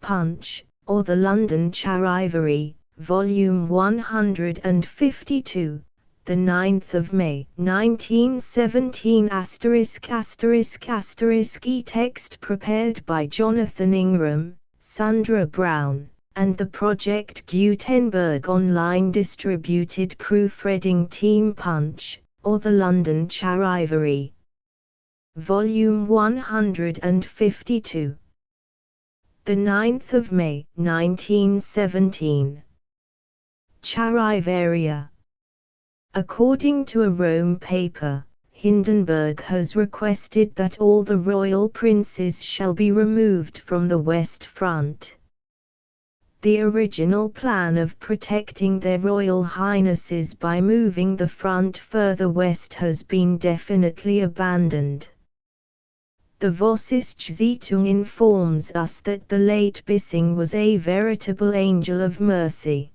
Punch, or the London Charivari, Volume 152, the 9th of May, 1917 ***** e-text prepared by Jonathan Ingram, Sandra Brown, and the Project Gutenberg online distributed proofreading team. Punch, or the London Charivari, Volume 152. The 9th of May, 1917. Charivari. According to a Rome paper, Hindenburg has requested that all the royal princes shall be removed from the West Front. The original plan of protecting their royal highnesses by moving the front further west has been definitely abandoned. The Vossische Zeitung informs us that the late Bissing was a veritable angel of mercy.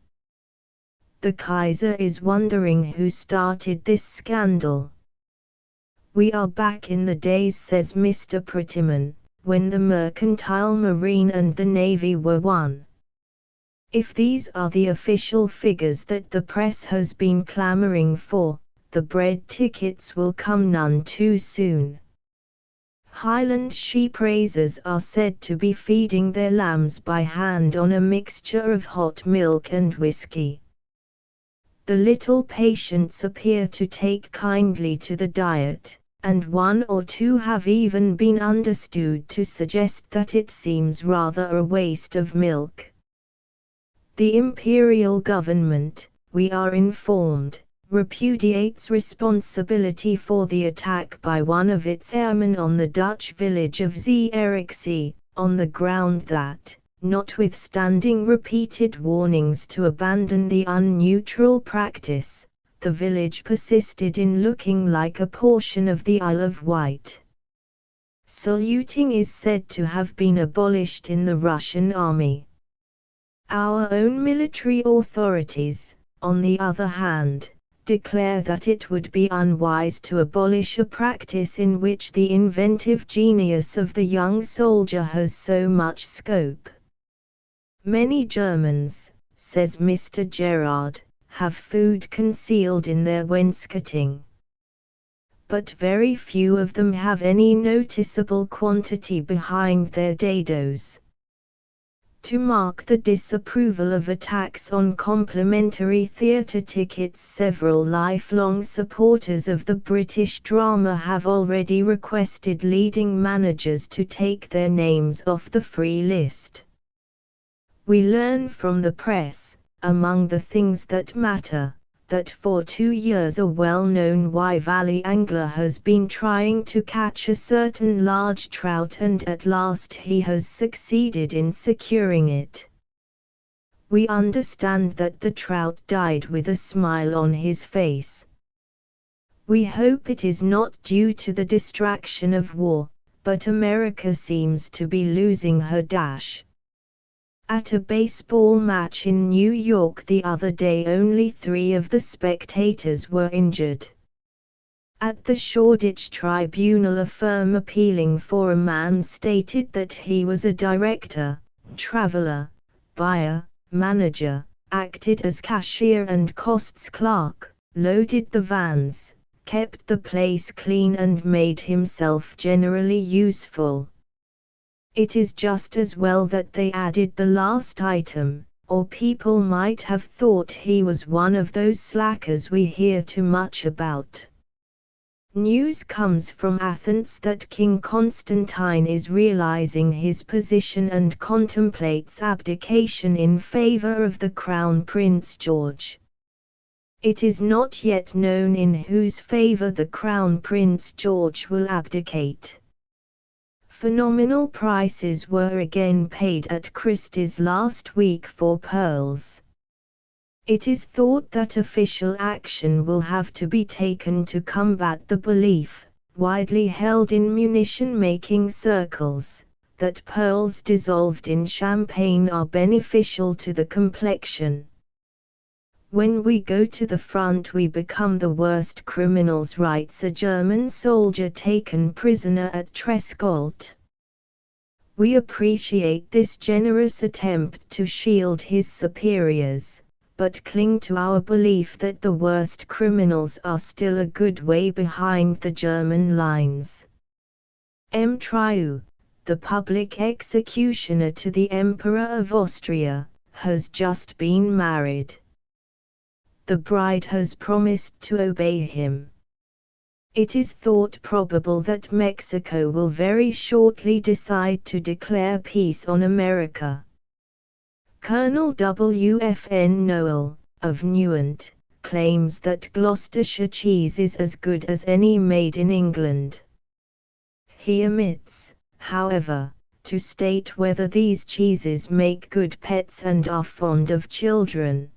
The Kaiser is wondering who started this scandal. "We are back in the days," says Mr. Prettyman, "when the mercantile marine and the navy were one. If these are the official figures that the press has been clamoring for, the bread tickets will come none too soon." Highland sheep raisers are said to be feeding their lambs by hand on a mixture of hot milk and whiskey. The little patients appear to take kindly to the diet, and one or two have even been understood to suggest that it seems rather a waste of milk. The imperial government, we are informed, repudiates responsibility for the attack by one of its airmen on the Dutch village of Zierikzee, on the ground that, notwithstanding repeated warnings to abandon the unneutral practice, the village persisted in looking like a portion of the Isle of Wight. Saluting is said to have been abolished in the Russian army. Our own military authorities, on the other hand, declare that it would be unwise to abolish a practice in which the inventive genius of the young soldier has so much scope. "Many Germans," says Mr. Gerard, "have food concealed in their wainscoting. But very few of them have any noticeable quantity behind their dados." To mark the disapproval of attacks on complimentary theatre tickets, several lifelong supporters of the British drama have already requested leading managers to take their names off the free list. We learn from the press, among the things that matter, that for 2 years a well-known Wye Valley angler has been trying to catch a certain large trout, and at last he has succeeded in securing it. We understand that the trout died with a smile on his face. We hope it is not due to the distraction of war, but America seems to be losing her dash. At a baseball match in New York the other day, only 3 of the spectators were injured. At the Shoreditch Tribunal, a firm appealing for a man stated that he was a director, traveler, buyer, manager, acted as cashier and costs clerk, loaded the vans, kept the place clean and made himself generally useful. It is just as well that they added the last item, or people might have thought he was one of those slackers we hear too much about. News comes from Athens that King Constantine is realizing his position and contemplates abdication in favor of the Crown Prince George. It is not yet known in whose favor the Crown Prince George will abdicate. Phenomenal prices were again paid at Christie's last week for pearls. It is thought that official action will have to be taken to combat the belief, widely held in munition-making circles, that pearls dissolved in champagne are beneficial to the complexion. "When we go to the front we become the worst criminals," writes a German soldier taken prisoner at Trescolt. We appreciate this generous attempt to shield his superiors, but cling to our belief that the worst criminals are still a good way behind the German lines. M. Trieu, the public executioner to the Emperor of Austria, has just been married. The bride has promised to obey him. It is thought probable that Mexico will very shortly decide to declare peace on America. Colonel W. F. N. Noel, of Newent, claims that Gloucestershire cheese is as good as any made in England. He omits, however, to state whether these cheeses make good pets and are fond of children.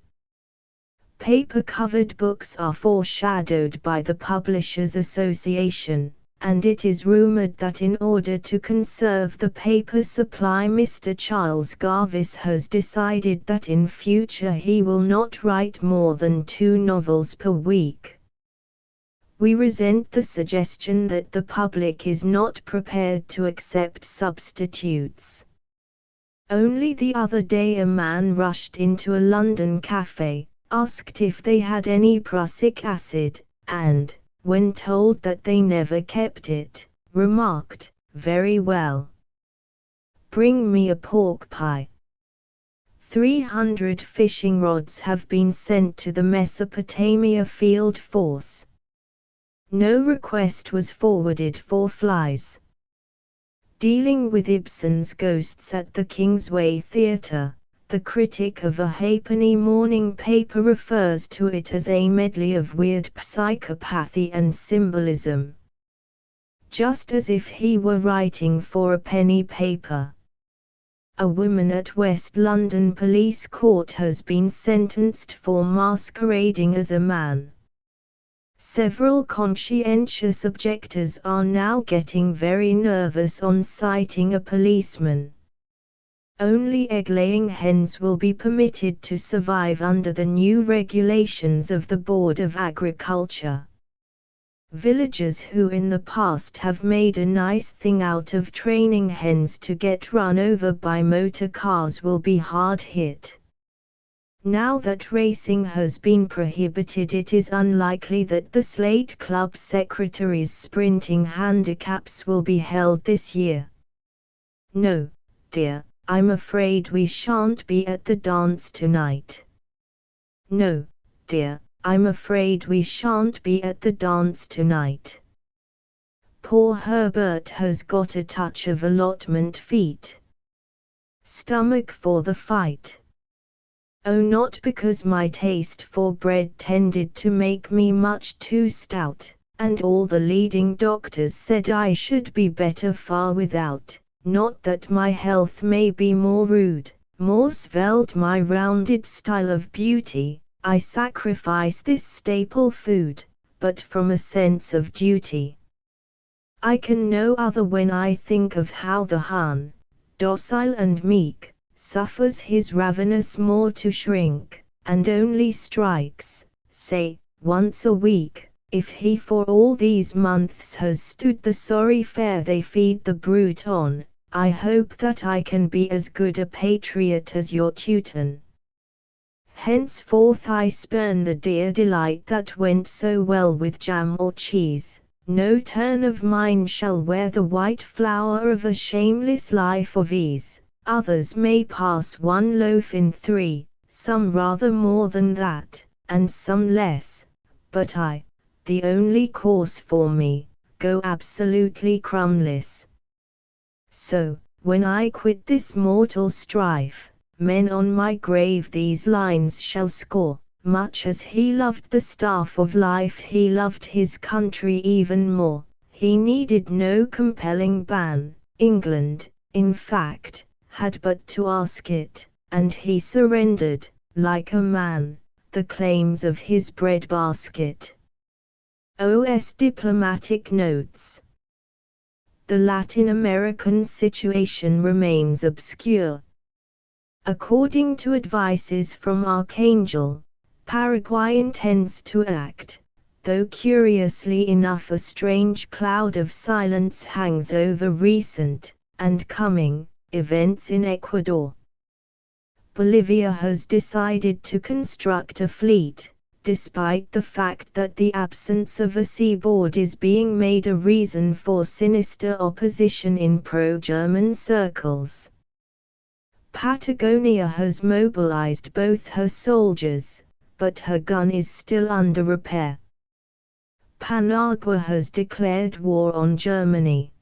Paper-covered books are foreshadowed by the Publishers Association, and it is rumored that in order to conserve the paper supply Mr. Charles Garvice has decided that in future he will not write more than 2 novels per week. We resent the suggestion that the public is not prepared to accept substitutes. Only the other day a man rushed into a London cafe, asked if they had any prussic acid, and, when told that they never kept it, remarked, "Very well. Bring me a pork pie." 300 fishing rods have been sent to the Mesopotamia Field Force. No request was forwarded for flies. Dealing with Ibsen's Ghosts at the Kingsway Theatre, the critic of a halfpenny morning paper refers to it as a medley of weird psychopathy and symbolism. Just as if he were writing for a penny paper. A woman at West London Police Court has been sentenced for masquerading as a man. Several conscientious objectors are now getting very nervous on citing a policeman. Only egg-laying hens will be permitted to survive under the new regulations of the Board of Agriculture. Villagers who in the past have made a nice thing out of training hens to get run over by motor cars will be hard hit. Now that racing has been prohibited, it is unlikely that the Slate Club Secretary's sprinting handicaps will be held this year. No, dear. I'm afraid we shan't be at the dance tonight. No, dear, I'm afraid we shan't be at the dance tonight. Poor Herbert has got a touch of allotment feet. Stomach for the fight. Oh, not because my taste for bread tended to make me much too stout, and all the leading doctors said I should be better far without. Not that my health may be more rude, more svelte my rounded style of beauty, I sacrifice this staple food, but from a sense of duty. I can no other when I think of how the Hun, docile and meek, suffers his ravenous maw to shrink, and only strikes, say, once a week, if he for all these months has stood the sorry fare they feed the brute on. I hope that I can be as good a patriot as your Teuton. Henceforth I spurn the dear delight that went so well with jam or cheese. No turn of mine shall wear the white flower of a shameless life of ease. Others may pass 1 loaf in 3, some rather more than that, and some less, but I, the only course for me, go absolutely crumbless. So, when I quit this mortal strife, men on my grave these lines shall score. Much as he loved the staff of life, he loved his country even more. He needed no compelling ban. England, in fact, had but to ask it, and he surrendered, like a man, the claims of his breadbasket. O.S. Diplomatic Notes. The Latin American situation remains obscure. According to advices from Archangel, Paraguay intends to act, though curiously enough a strange cloud of silence hangs over recent, and coming, events in Ecuador. Bolivia has decided to construct a fleet, despite the fact that the absence of a seaboard is being made a reason for sinister opposition in pro-German circles. Patagonia has mobilized both her soldiers, but her gun is still under repair. Panagua has declared war on Germany.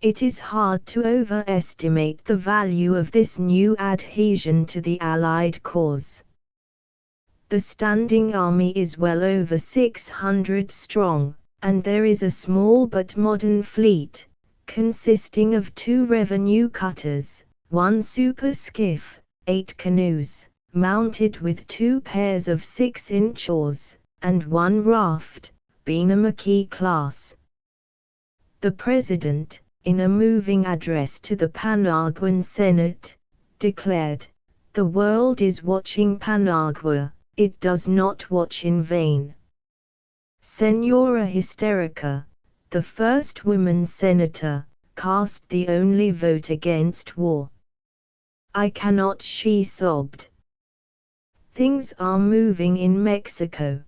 It is hard to overestimate the value of this new adhesion to the Allied cause. The standing army is well over 600 strong, and there is a small but modern fleet, consisting of 2 revenue cutters, 1 super skiff, 8 canoes, mounted with 2 pairs of 6-inch oars, and 1 raft, being a Maquis class. The President, in a moving address to the Panaguan Senate, declared, "The world is watching Panagua, it does not watch in vain." Senora Hysterica, the first woman senator, cast the only vote against war. "I cannot," she sobbed. Things are moving in Mexico.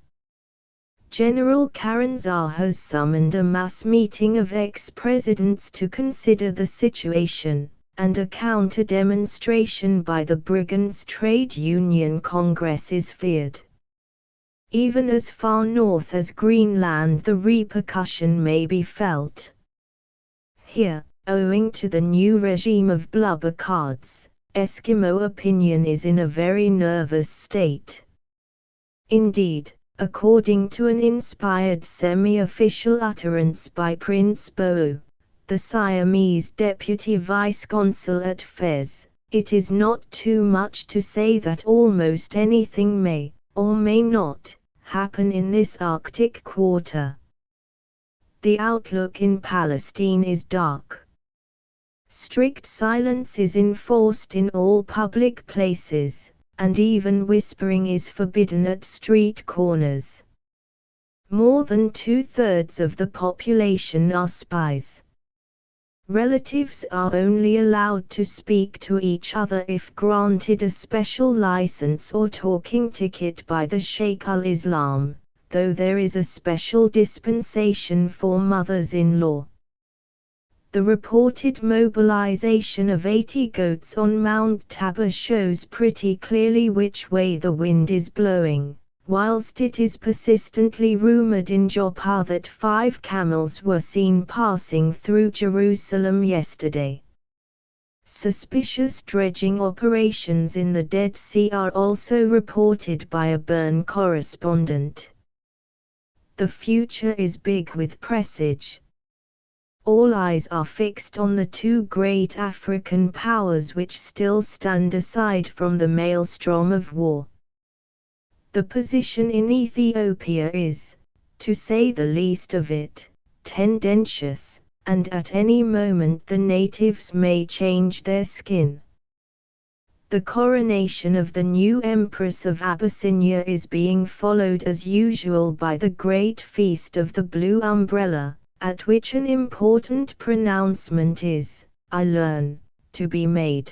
General Carranza has summoned a mass meeting of ex-presidents to consider the situation, and a counter-demonstration by the Brigands Trade Union Congress is feared. Even as far north as Greenland, the repercussion may be felt. Here, owing to the new regime of blubber cards, Eskimo opinion is in a very nervous state. Indeed, according to an inspired semi-official utterance by Prince Boou, the Siamese deputy vice-consul at Fez, it is not too much to say that almost anything may, or may not, happen in this Arctic quarter. The outlook in Palestine is dark. Strict silence is enforced in all public places, and even whispering is forbidden at street corners. More than 2/3 of the population are spies. Relatives are only allowed to speak to each other if granted a special license or talking ticket by the Sheikh al-Islam, though there is a special dispensation for mothers-in-law. The reported mobilization of 80 goats on Mount Tabor shows pretty clearly which way the wind is blowing, whilst it is persistently rumored in Joppa that 5 camels were seen passing through Jerusalem yesterday. Suspicious dredging operations in the Dead Sea are also reported by a Bern correspondent. The future is big with presage. All eyes are fixed on the 2 great African powers which still stand aside from the maelstrom of war. The position in Ethiopia is, to say the least of it, tendentious, and at any moment the natives may change their skin. The coronation of the new Empress of Abyssinia is being followed as usual by the great feast of the Blue Umbrella, at which an important pronouncement is, I learn, to be made.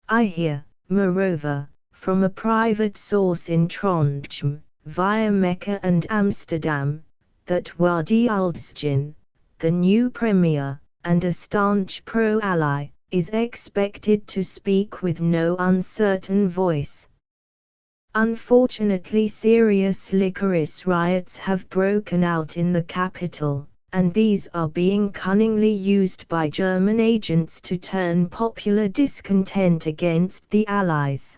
I hear, moreover, from a private source in Trondheim, via Mecca and Amsterdam, that Wadi Alsjin, the new premier, and a staunch pro-ally, is expected to speak with no uncertain voice. Unfortunately, serious licorice riots have broken out in the capital, and these are being cunningly used by German agents to turn popular discontent against the Allies.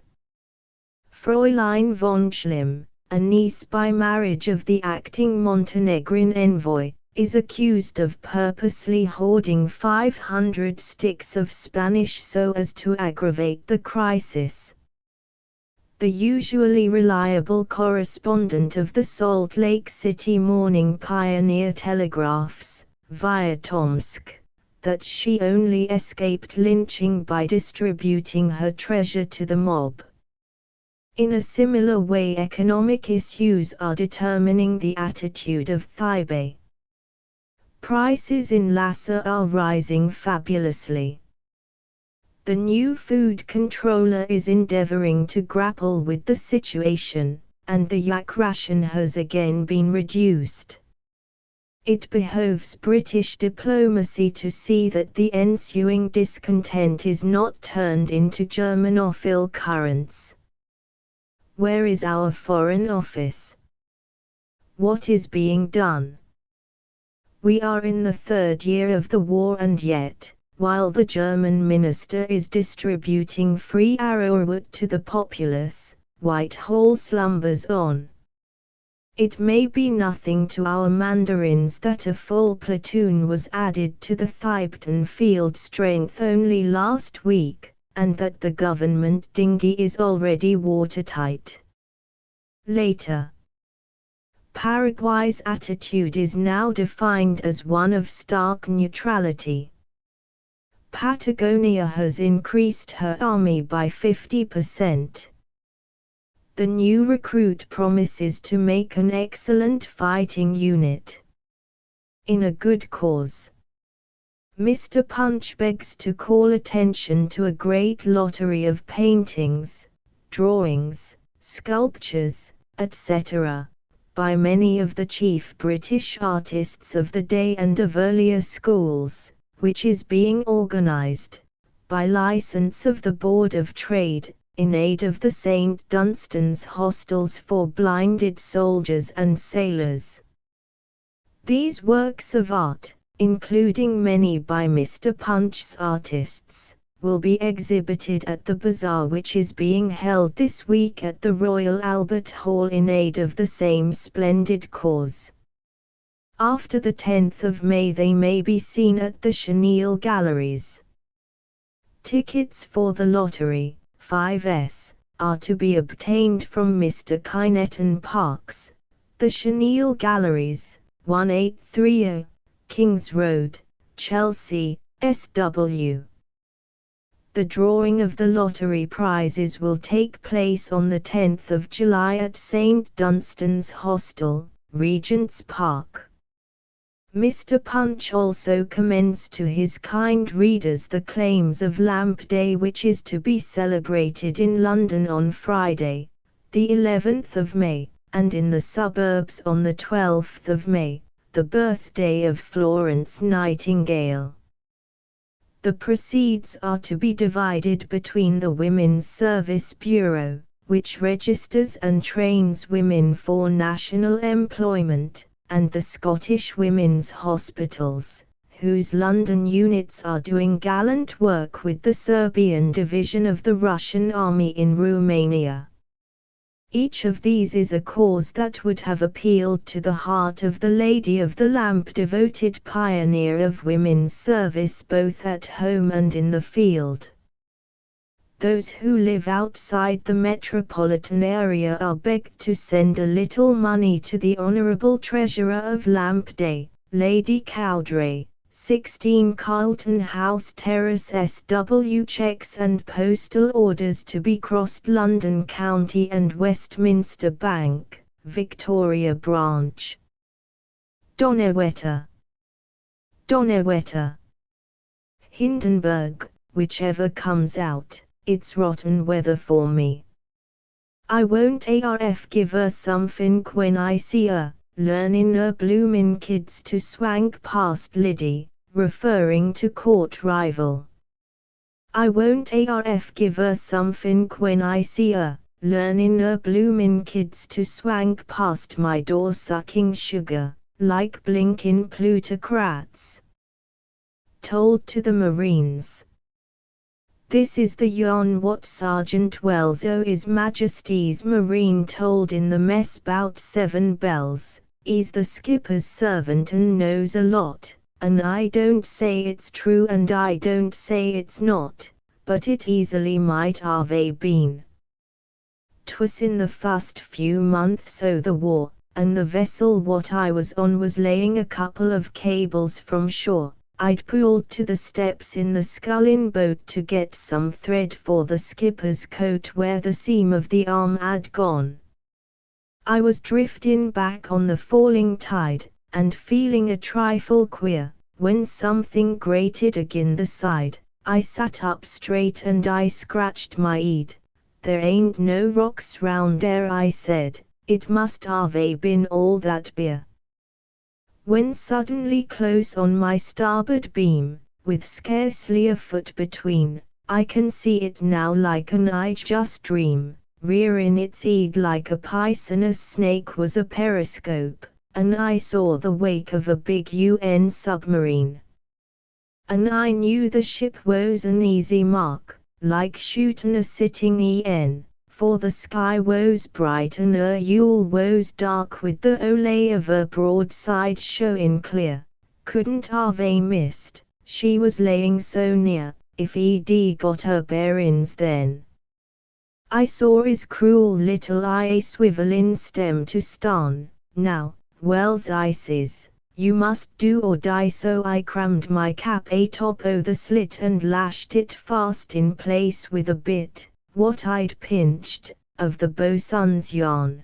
Fräulein von Schlimm, a niece by marriage of the acting Montenegrin envoy, is accused of purposely hoarding 500 sticks of Spanish so as to aggravate the crisis. The usually reliable correspondent of the Salt Lake City Morning Pioneer telegraphs, via Tomsk, that she only escaped lynching by distributing her treasure to the mob. In a similar way, economic issues are determining the attitude of Taipei. Prices in Lhasa are rising fabulously. The new food controller is endeavoring to grapple with the situation, and the yak ration has again been reduced. It behoves British diplomacy to see that the ensuing discontent is not turned into Germanophile currents. Where is our Foreign Office? What is being done? We are in the third year of the war, and yet, while the German minister is distributing free arrowroot to the populace, Whitehall slumbers on. It may be nothing to our mandarins that a full platoon was added to the Thibton field strength only last week, and that the government dinghy is already watertight. Later, Paraguay's attitude is now defined as one of stark neutrality. Patagonia has increased her army by 50%. The new recruit promises to make an excellent fighting unit. In a good cause. Mr. Punch begs to call attention to a great lottery of paintings, drawings, sculptures, etc., by many of the chief British artists of the day and of earlier schools, which is being organised, by licence of the Board of Trade, in aid of the St. Dunstan's hostels for blinded soldiers and sailors. These works of art, including many by Mr. Punch's artists, will be exhibited at the bazaar which is being held this week at the Royal Albert Hall in aid of the same splendid cause. After the 10th of May they may be seen at the Chenille Galleries. Tickets for the lottery, 5s, are to be obtained from Mr. Kyneton Parks, the Chenille Galleries, 1830, Kings Road, Chelsea, SW. The drawing of the lottery prizes will take place on the 10th of July at St. Dunstan's Hostel, Regent's Park. Mr. Punch also commends to his kind readers the claims of Lamp Day, which is to be celebrated in London on Friday, the 11th of May, and in the suburbs on the 12th of May, the birthday of Florence Nightingale. The proceeds are to be divided between the Women's Service Bureau, which registers and trains women for national employment, and the Scottish Women's Hospitals, whose London units are doing gallant work with the Serbian division of the Russian army in Romania. Each of these is a cause that would have appealed to the heart of the Lady of the Lamp, devoted pioneer of women's service both at home and in the field. Those who live outside the metropolitan area are begged to send a little money to the Honourable Treasurer of Lamp Day, Lady Cowdray, 16 Carlton House Terrace, SW. Cheques and postal orders to be crossed London County and Westminster Bank, Victoria Branch. Donnerwetter. Donnerwetter. Hindenburg, whichever comes out. It's rotten weather for me. I won't arf give her something when I see her, learnin' her bloomin' kids to swank past Liddy, referring to court rival. I won't arf give her something when I see her, learnin' her bloomin' kids to swank past my door sucking sugar, like blinkin' plutocrats. Told to the Marines. This is the yarn what Sergeant Wells o' His Majesty's Marine told in the mess 'bout 7 bells. He's the skipper's servant and knows a lot, and I don't say it's true and I don't say it's not, but it easily might have been. 'Twas in the first few months o' the war, and the vessel what I was on was laying a couple of cables from shore. I'd pulled to the steps in the sculling boat to get some thread for the skipper's coat where the seam of the arm had gone. I was drifting back on the falling tide, and feeling a trifle queer, when something grated agin the side, I sat up straight and I scratched my head. There ain't no rocks round there, I said. It must have been all that beer. When suddenly close on my starboard beam, with scarcely a foot between, I can see it now like an I just dream, rearing its head like a poisonous snake was a periscope, and I saw the wake of a big UN submarine. And I knew the ship was an easy mark, like shootin' a sitting EN, for the sky was bright and her yawl was dark with the ole of her broadside showing clear. Couldn't have missed, she was laying so near, if he'd got her bearings then. I saw his cruel little eye swivelin' stem to starn. Now, Wells, I says, you must do or die, so I crammed my cap atop o' the slit and lashed it fast in place with a bit, what I'd pinched, of the bosun's yarn.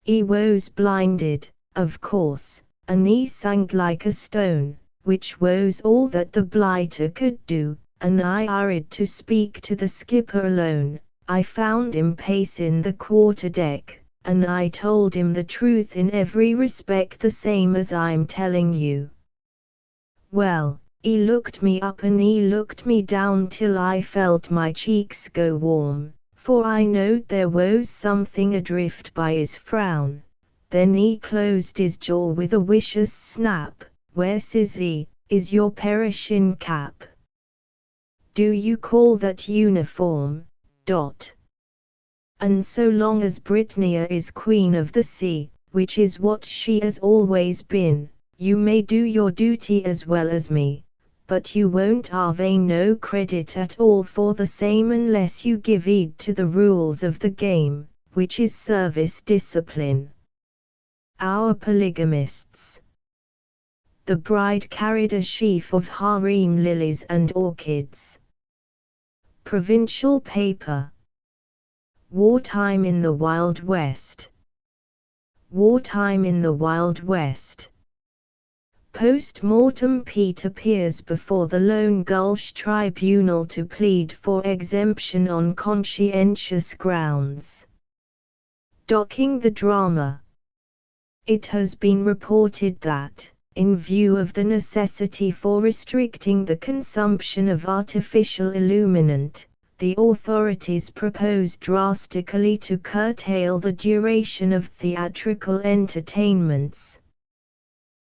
He was blinded, of course, and he sank like a stone, which was all that the blighter could do, and I hurried to speak to the skipper alone. I found him pacing the quarter-deck, and I told him the truth in every respect, the same as I'm telling you. Well, he looked me up and he looked me down till I felt my cheeks go warm, for I knowed there was something adrift by his frown. Then he closed his jaw with a vicious snap. Where, says he, is your perishin' cap? Do you call that uniform? And so long as Britannia is Queen of the Sea, which is what she has always been, you may do your duty as well as me, but you won't have no credit at all for the same unless you give heed to the rules of the game, which is service discipline. Our polygamists. The bride carried a sheaf of harem lilies and orchids. Provincial paper. Wartime in the Wild West. Wartime in the Wild West. Post-mortem Pete appears before the Lone Gulch Tribunal to plead for exemption on conscientious grounds. Docking the drama. It has been reported that, in view of the necessity for restricting the consumption of artificial illuminant, the authorities propose drastically to curtail the duration of theatrical entertainments.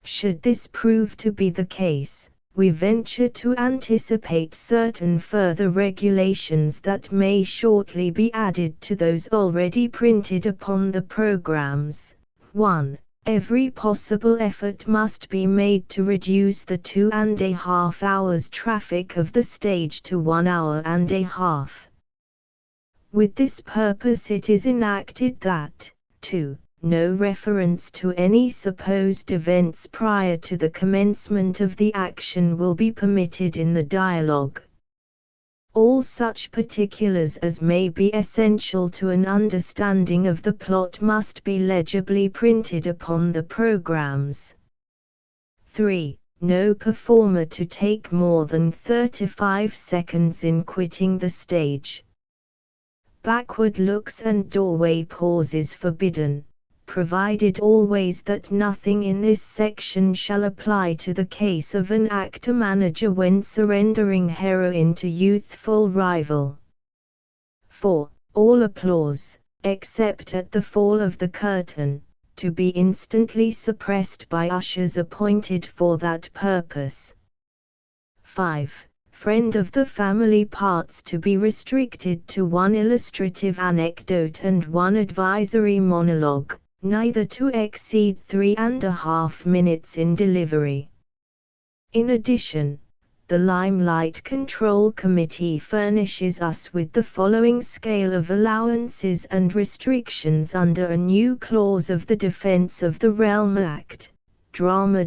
Should this prove to be the case, we venture to anticipate certain further regulations that may shortly be added to those already printed upon the programs. 1. Every possible effort must be made to reduce the 2.5 hours traffic of the stage to 1 hour and a half. With this purpose it is enacted that, 2. No reference to any supposed events prior to the commencement of the action will be permitted in the dialogue. All such particulars as may be essential to an understanding of the plot must be legibly printed upon the programs. 3. No performer to take more than 35 seconds in quitting the stage. Backward looks and doorway pauses forbidden, provided always that nothing in this section shall apply to the case of an actor-manager when surrendering heroin to youthful rival. 4. All applause, except at the fall of the curtain, to be instantly suppressed by ushers appointed for that purpose. 5. Friend of the family parts to be restricted to 1 illustrative anecdote and 1 advisory monologue, neither to exceed 3.5 minutes in delivery. In addition, the Limelight Control Committee furnishes us with the following scale of allowances and restrictions under a new clause of the Defense of the Realm Act. Drama.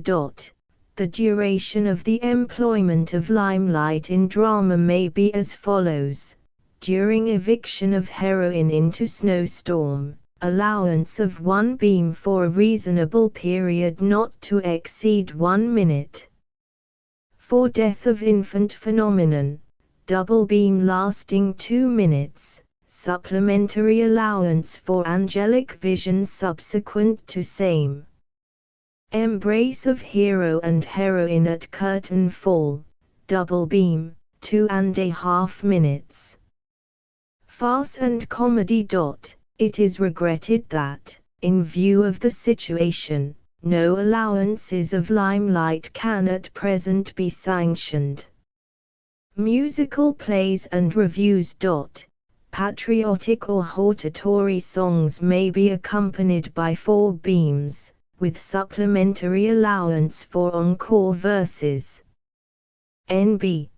The duration of the employment of limelight in drama may be as follows. During eviction of heroine into snowstorm, allowance of 1 beam for a reasonable period not to exceed 1 minute. For death of infant phenomenon, double beam lasting 2 minutes, supplementary allowance for angelic vision subsequent to same. Embrace of hero and heroine at curtain fall, double beam, 2.5 minutes. Farce and comedy. It is regretted that, in view of the situation, no allowances of limelight can at present be sanctioned. Musical plays and reviews. Patriotic or hortatory songs may be accompanied by 4 beams, with supplementary allowance for encore verses. N.B.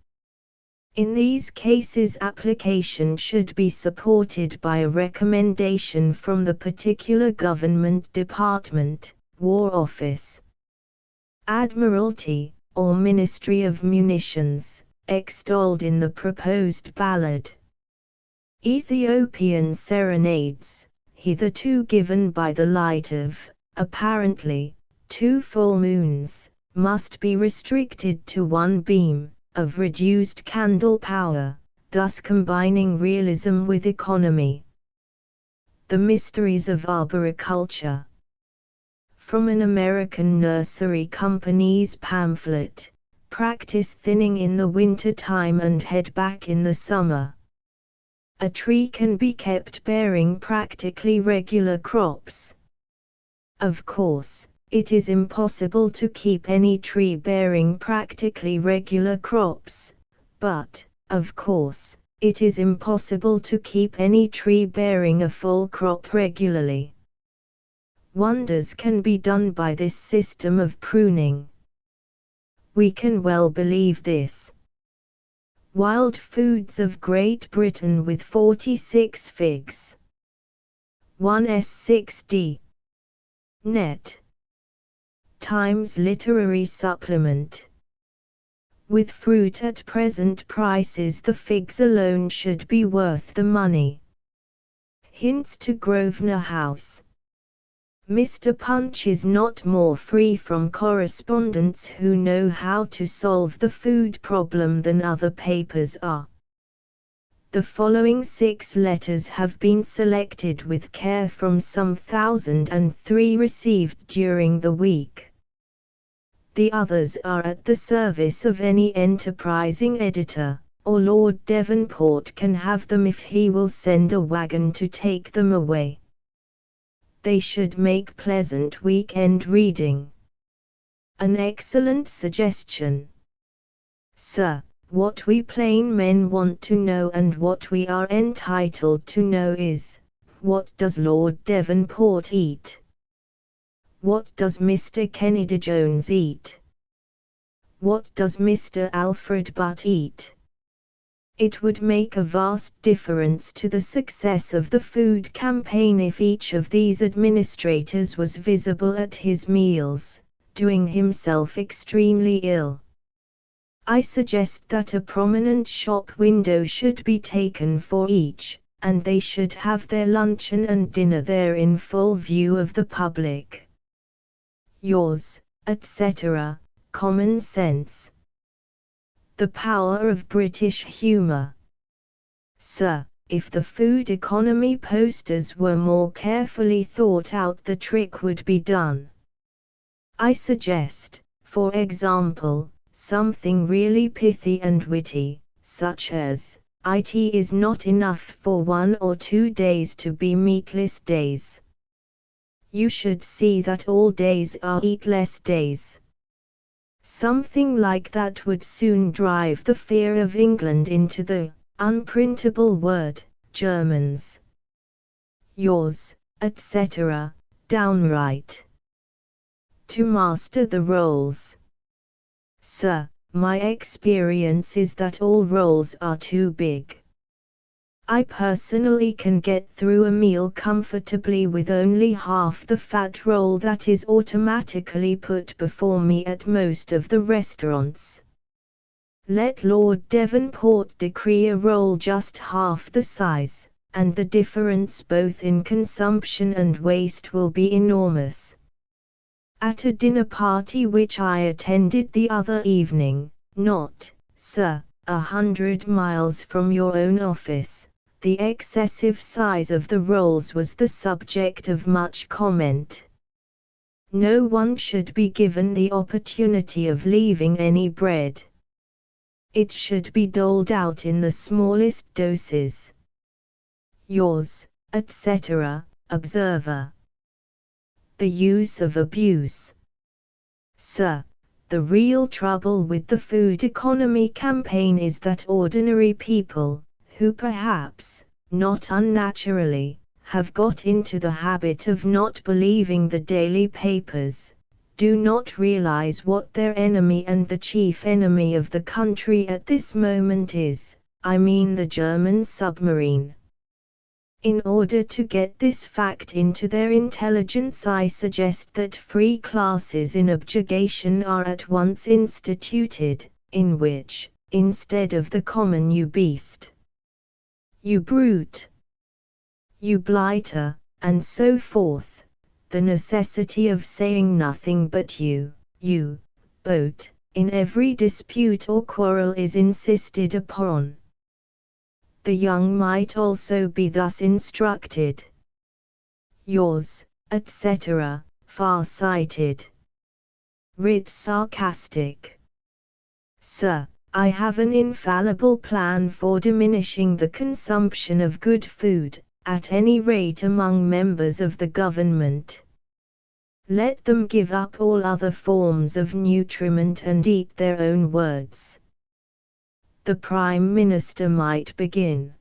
In these cases, application should be supported by a recommendation from the particular government department, War Office, Admiralty, or Ministry of Munitions, extolled in the proposed ballad. Ethiopian serenades, hitherto given by the light of, apparently, 2 full moons, must be restricted to 1 beam, of reduced candle power, thus combining realism with economy. The Mysteries of Arboriculture. From an American nursery company's pamphlet, Practice thinning in the winter time and head back in the summer. A tree can be kept bearing practically regular crops. Of course, it is impossible to keep any tree bearing practically regular crops, but, of course, it is impossible to keep any tree bearing a full crop regularly. Wonders can be done by this system of pruning. We can well believe this. Wild Foods of Great Britain with 46 figs. 1s6d. Net. Times Literary Supplement. With fruit at present prices, the figs alone should be worth the money. Hints to Grosvenor House. Mr. Punch is not more free from correspondents who know how to solve the food problem than other papers are. The following 6 letters have been selected with care from some 1,003 received during the week. The others are at the service of any enterprising editor, or Lord Devonport can have them if he will send a wagon to take them away. They should make pleasant weekend reading. An excellent suggestion. Sir, what we plain men want to know and what we are entitled to know is, what does Lord Devonport eat? What does Mr. Kennedy Jones eat? What does Mr. Alfred Butt eat? It would make a vast difference to the success of the food campaign if each of these administrators was visible at his meals, doing himself extremely ill. I suggest that a prominent shop window should be taken for each, and they should have their luncheon and dinner there in full view of the public. Yours, etc., Common Sense. The Power of British Humour. Sir, if the food economy posters were more carefully thought out, the trick would be done. I suggest, for example, something really pithy and witty, such as, "It is not enough for 1 or 2 days to be meatless days. You should see that all days are eatless days." Something like that would soon drive the fear of England into the unprintable word, Germans. Yours, etc., downright. To master the rolls. Sir, my experience is that all rolls are too big. I personally can get through a meal comfortably with only half the fat roll that is automatically put before me at most of the restaurants. Let Lord Devonport decree a roll just half the size, and the difference both in consumption and waste will be enormous. At a dinner party which I attended the other evening, not, sir, 100 miles from your own office. The excessive size of the rolls was the subject of much comment. No one should be given the opportunity of leaving any bread. It should be doled out in the smallest doses. Yours, etc., Observer. The use of abuse. Sir, the real trouble with the food economy campaign is that ordinary people, who perhaps, not unnaturally, have got into the habit of not believing the daily papers, do not realize what their enemy and the chief enemy of the country at this moment is, I mean the German submarine. In order to get this fact into their intelligence, I suggest that free classes in objurgation are at once instituted, in which, instead of the common "you beast," "you brute," "you blighter," and so forth, the necessity of saying nothing but you boat, in every dispute or quarrel is insisted upon. The young might also be thus instructed. Yours, etc., far-sighted. Writ sarcastic. Sir, I have an infallible plan for diminishing the consumption of good food, at any rate among members of the government. Let them give up all other forms of nutriment and eat their own words. The Prime Minister might begin.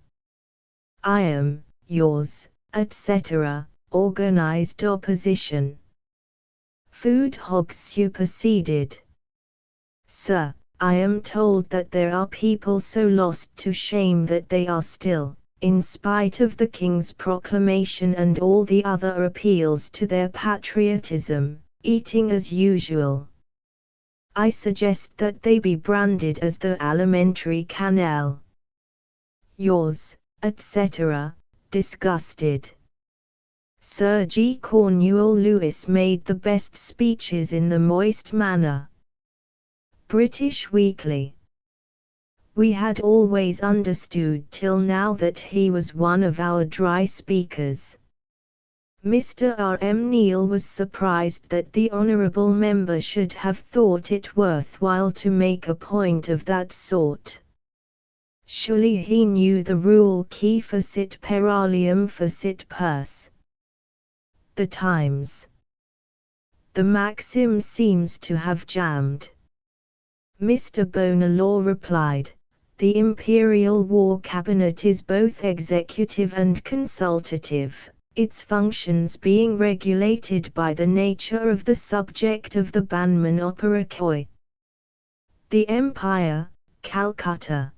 I am, yours, etc., organized opposition. Food hogs superseded. Sir, I am told that there are people so lost to shame that they are still, in spite of the King's proclamation and all the other appeals to their patriotism, eating as usual. I suggest that they be branded as the alimentary canal. Yours, etc., disgusted. Sir G. Cornewall Lewis made the best speeches in the moist manner. British Weekly. We had always understood till now that he was one of our dry speakers. Mr. R. M. Neal was surprised that the honourable member should have thought it worthwhile to make a point of that sort. Surely he knew the rule qui facit peralium facit pers. The Times. The maxim seems to have jammed. Mr. Bonelaw replied, the Imperial War Cabinet is both executive and consultative, its functions being regulated by the nature of the subject of the Banman Opera Koi. The Empire, Calcutta.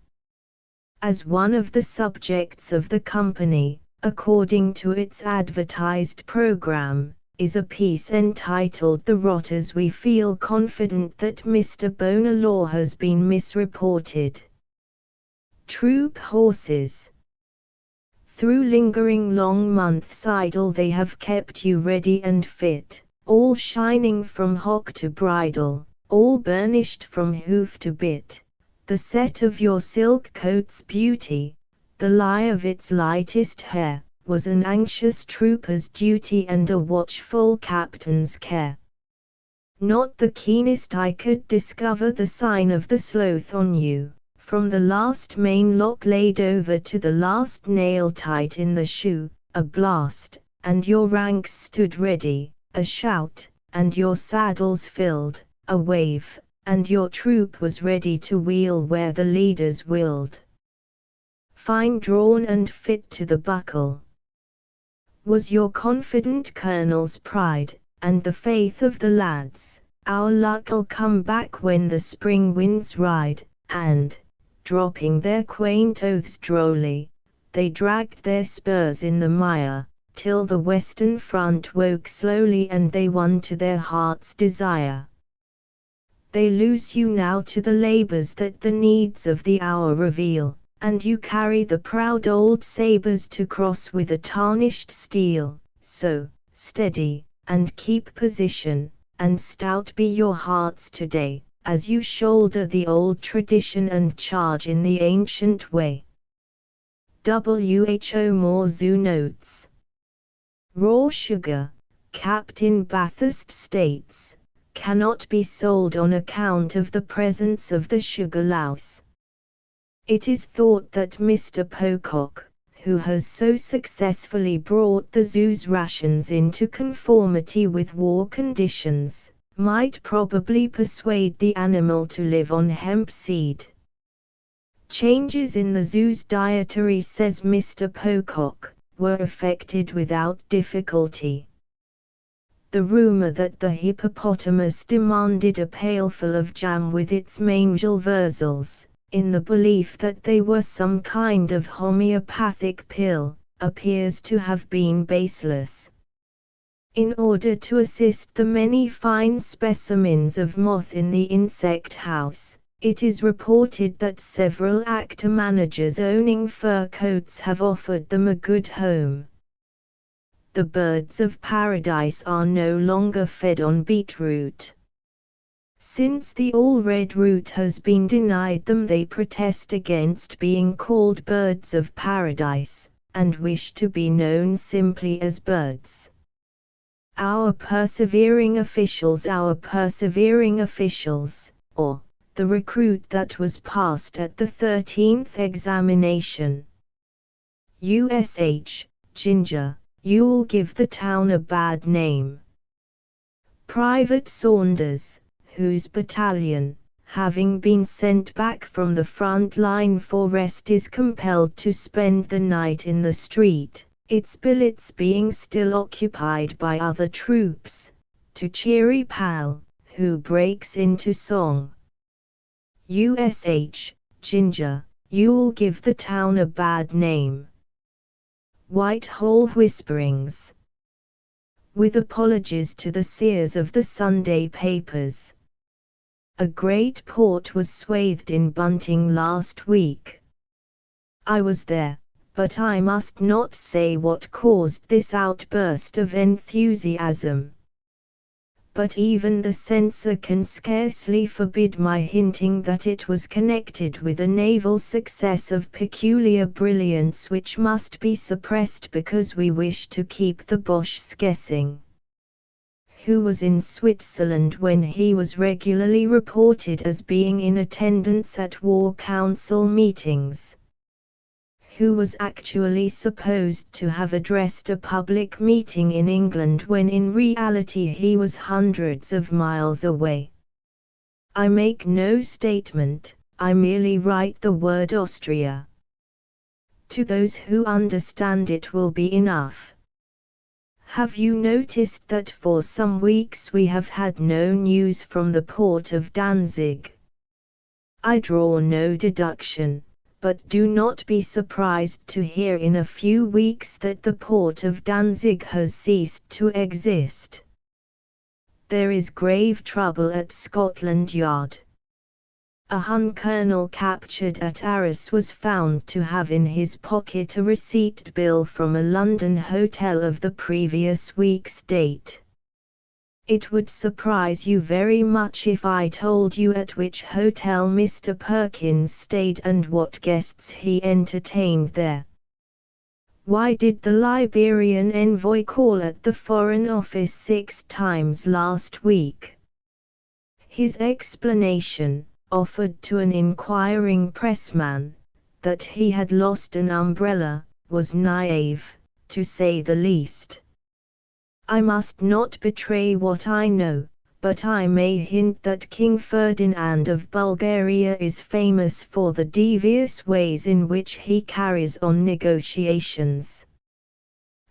As one of the subjects of the company, according to its advertised program, is a piece entitled The Rotters. We feel confident that Mr. Bonelaw has been misreported. Troop horses. Through lingering long months idle they have kept you ready and fit, all shining from hock to bridle, all burnished from hoof to bit. The set of your silk coat's beauty, the lie of its lightest hair, was an anxious trooper's duty and a watchful captain's care. Not the keenest eye could discover the sign of the sloth on you, from the last main lock laid over to the last nail tight in the shoe, a blast, and your ranks stood ready, a shout, and your saddles filled, a wave, and your troop was ready to wheel where the leaders willed. Fine drawn and fit to the buckle was your confident colonel's pride, and the faith of the lads. Our luck'll come back when the spring winds ride, and, dropping their quaint oaths drolly, they dragged their spurs in the mire, till the western front woke slowly and they won to their heart's desire. They lose you now to the labours that the needs of the hour reveal, and you carry the proud old sabres to cross with a tarnished steel. So, steady, and keep position, and stout be your hearts today, as you shoulder the old tradition and charge in the ancient way. WHO Morzu notes. Raw sugar, Captain Bathurst states, cannot be sold on account of the presence of the sugar louse. It is thought that Mr. Pocock, who has so successfully brought the zoo's rations into conformity with war conditions, might probably persuade the animal to live on hemp seed. Changes in the zoo's dietary, says Mr. Pocock, were effected without difficulty. The rumor that the hippopotamus demanded a pailful of jam with its mangal wurzels, in the belief that they were some kind of homeopathic pill, appears to have been baseless. In order to assist the many fine specimens of moth in the insect house, it is reported that several actor managers owning fur coats have offered them a good home. The birds of paradise are no longer fed on beetroot. Since the all-red root has been denied them, they protest against being called birds of paradise, and wish to be known simply as birds. Our persevering officials, or the recruit that was passed at the 13th examination. Ginger, you'll give the town a bad name. Private Saunders, whose battalion, having been sent back from the front line for rest, is compelled to spend the night in the street, its billets being still occupied by other troops, to cheery Pal, who breaks into song. Ginger, you'll give the town a bad name. Whitehall Whisperings. With apologies to the seers of the Sunday papers. A great port was swathed in bunting last week. I was there, but I must not say what caused this outburst of enthusiasm. But even the censor can scarcely forbid my hinting that it was connected with a naval success of peculiar brilliance which must be suppressed because we wish to keep the Boches guessing. Who was in Switzerland when he was regularly reported as being in attendance at War Council meetings? Who was actually supposed to have addressed a public meeting in England when in reality he was hundreds of miles away? I make no statement, I merely write the word Austria. To those who understand it will be enough. Have you noticed that for some weeks we have had no news from the port of Danzig? I draw no deduction, but do not be surprised to hear in a few weeks that the port of Danzig has ceased to exist. There is grave trouble at Scotland Yard. A Hun colonel captured at Arras was found to have in his pocket a receipt bill from a London hotel of the previous week's date. It would surprise you very much if I told you at which hotel Mr. Perkins stayed and what guests he entertained there. Why did the Liberian envoy call at the Foreign Office 6 times last week? His explanation, offered to an inquiring pressman, that he had lost an umbrella, was naive, to say the least. I must not betray what I know, but I may hint that King Ferdinand of Bulgaria is famous for the devious ways in which he carries on negotiations.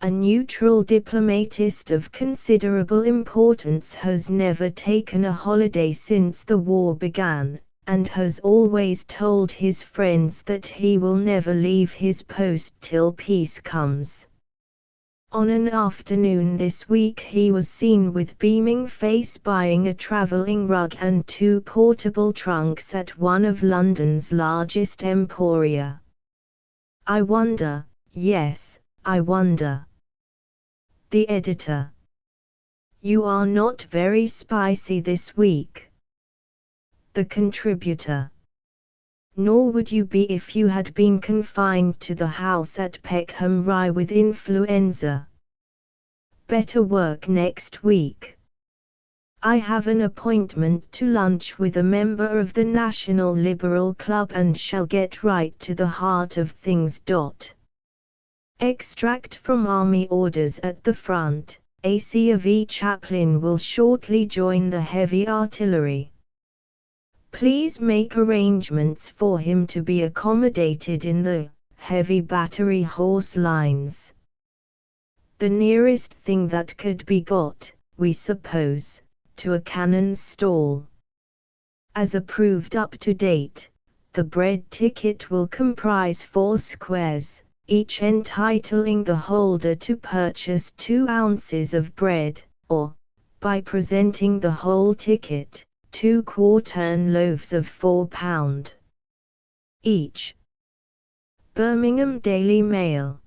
A neutral diplomatist of considerable importance has never taken a holiday since the war began, and has always told his friends that he will never leave his post till peace comes. On an afternoon this week he was seen with beaming face buying a travelling rug and 2 portable trunks at one of London's largest emporia. I wonder, yes, I wonder. The editor. You are not very spicy this week. the contributor. Nor would you be if you had been confined to the house at Peckham Rye with influenza. Better work next week. I have an appointment to lunch with a member of the National Liberal Club and shall get right to the heart of things. Extract from Army Orders at the front. A C of E chaplain will shortly join the heavy artillery. Please make arrangements for him to be accommodated in the heavy battery horse lines. The nearest thing that could be got, we suppose, to a cannon's stall. As approved up to date, the bread ticket will comprise 4 squares, each entitling the holder to purchase 2 ounces of bread, or, by presenting the whole ticket, 2 quartern loaves of £4 each. Birmingham Daily Mail.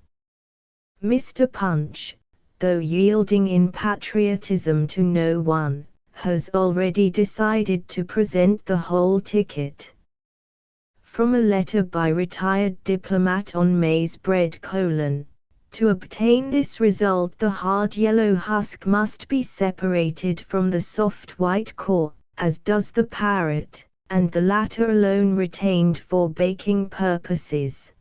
Mr. Punch, though yielding in patriotism to no one, has already decided to present the whole ticket. From a letter by retired diplomat on maize bread: to obtain this result the hard yellow husk must be separated from the soft white core, as does the parrot, and the latter alone retained for baking purposes.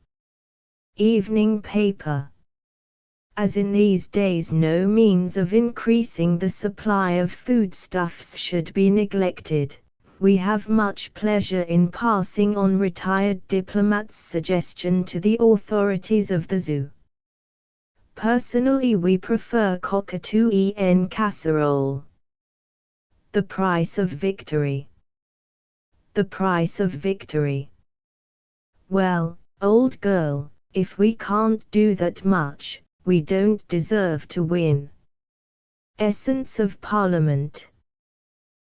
Evening paper. As in these days no means of increasing the supply of foodstuffs should be neglected, we have much pleasure in passing on retired diplomat's suggestion to the authorities of the zoo. Personally we prefer cockatoo en casserole. The price of victory. The price of victory. Well, old girl, if we can't do that much, we don't deserve to win. Essence of Parliament.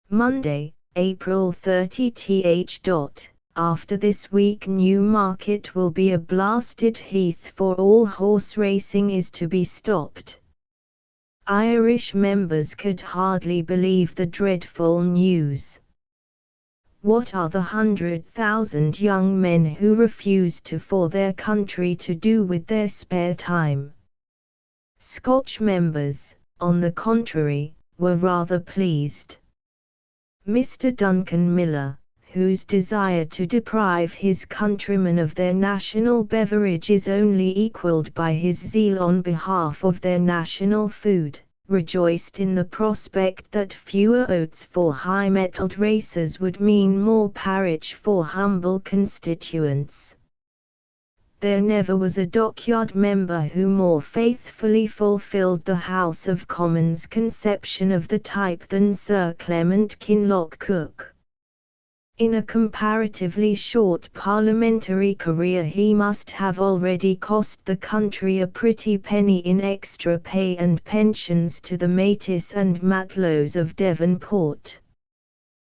Monday, April 30th. After this week Newmarket will be a blasted heath, for all horse racing is to be stopped. Irish members could hardly believe the dreadful news. What are the 100,000 young men who refuse to for their country to do with their spare time? Scotch members, on the contrary, were rather pleased. Mr. Duncan Miller, whose desire to deprive his countrymen of their national beverage is only equalled by his zeal on behalf of their national food, rejoiced in the prospect that fewer oats for high-mettled racers would mean more parritch for humble constituents. There never was a dockyard member who more faithfully fulfilled the House of Commons' conception of the type than Sir Clement Kinloch Cook. In a comparatively short parliamentary career he must have already cost the country a pretty penny in extra pay and pensions to the Matis and Matlows of Devonport.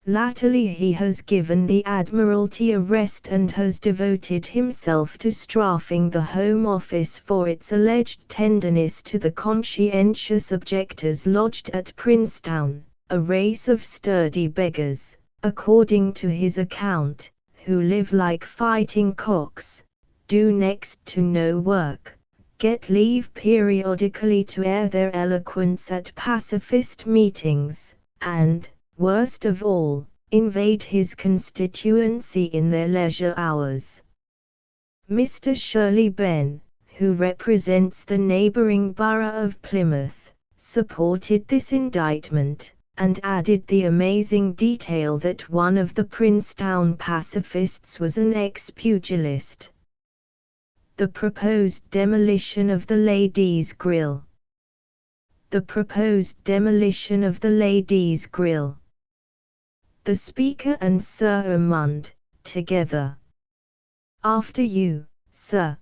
Latterly he has given the Admiralty a rest and has devoted himself to strafing the Home Office for its alleged tenderness to the conscientious objectors lodged at Princetown, a race of sturdy beggars, according to his account, who live like fighting cocks, do next to no work, get leave periodically to air their eloquence at pacifist meetings, and, worst of all, invade his constituency in their leisure hours. Mr. Shirley Benn, who represents the neighbouring borough of Plymouth, supported this indictment, and added the amazing detail that one of the Princetown pacifists was an ex-pugilist. The proposed demolition of the Ladies' Grill. The proposed demolition of the Ladies' Grill. The Speaker and Sir Ormond, together. After you, sir.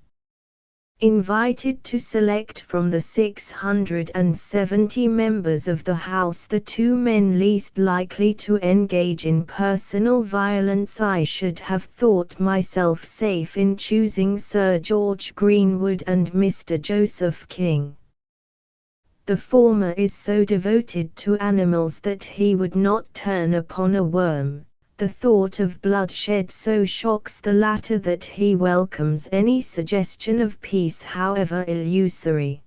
Invited to select from the 670 members of the House the 2 men least likely to engage in personal violence, I should have thought myself safe in choosing Sir George Greenwood and Mr. Joseph King. The former is so devoted to animals that he would not turn upon a worm, The thought of bloodshed so shocks the latter that he welcomes any suggestion of peace, however illusory.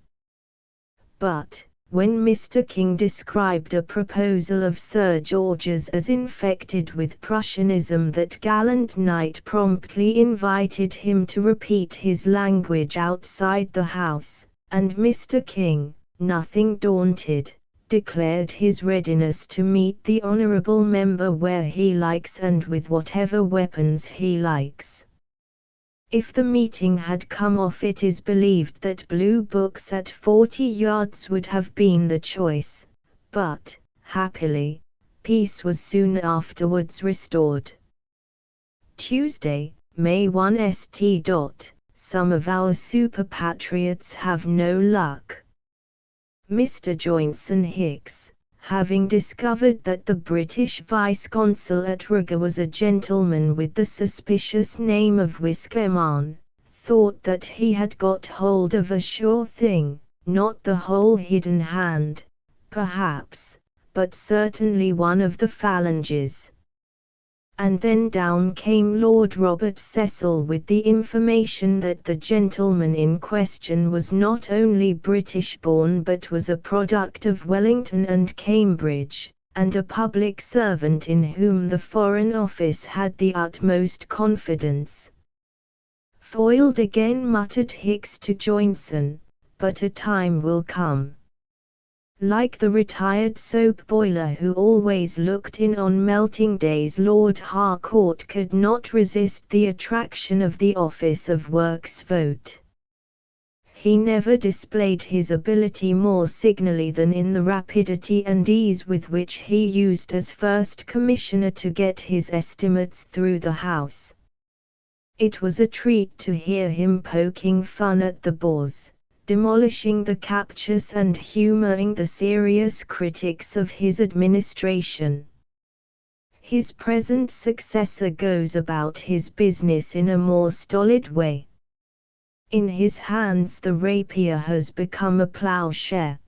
But, when Mr. King described a proposal of Sir George's as infected with Prussianism, that gallant knight promptly invited him to repeat his language outside the House, and Mr. King, nothing daunted, declared his readiness to meet the honourable member where he likes and with whatever weapons he likes. If the meeting had come off, it is believed that blue books at 40 yards would have been the choice, but, happily, peace was soon afterwards restored. Tuesday, May 1 St. Some of our super patriots have no luck. Mr. Joynson Hicks, having discovered that the British vice-consul at Riga was a gentleman with the suspicious name of Wiskeman, thought that he had got hold of a sure thing, not the whole hidden hand, perhaps, but certainly one of the phalanges. And then down came Lord Robert Cecil with the information that the gentleman in question was not only British-born but was a product of Wellington and Cambridge, and a public servant in whom the Foreign Office had the utmost confidence. Foiled again, muttered Hicks to Joynson, but a time will come. Like the retired soap boiler who always looked in on melting days, Lord Harcourt could not resist the attraction of the office of Works vote. He never displayed his ability more signally than in the rapidity and ease with which he used as First Commissioner to get his estimates through the House. It was a treat to hear him poking fun at the bores, demolishing the captious and humouring the serious critics of his administration. His present successor goes about his business in a more stolid way. In his hands the rapier has become a ploughshare.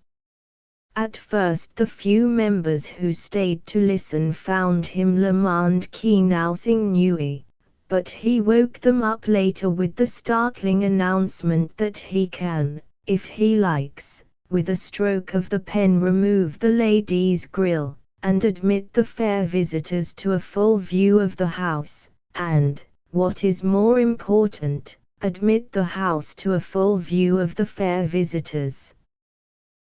At first the few members who stayed to listen found him le monde qui nous nuit, but he woke them up later with the startling announcement that he can, if he likes, with a stroke of the pen remove the ladies' grill, and admit the fair visitors to a full view of the House, and, what is more important, admit the House to a full view of the fair visitors.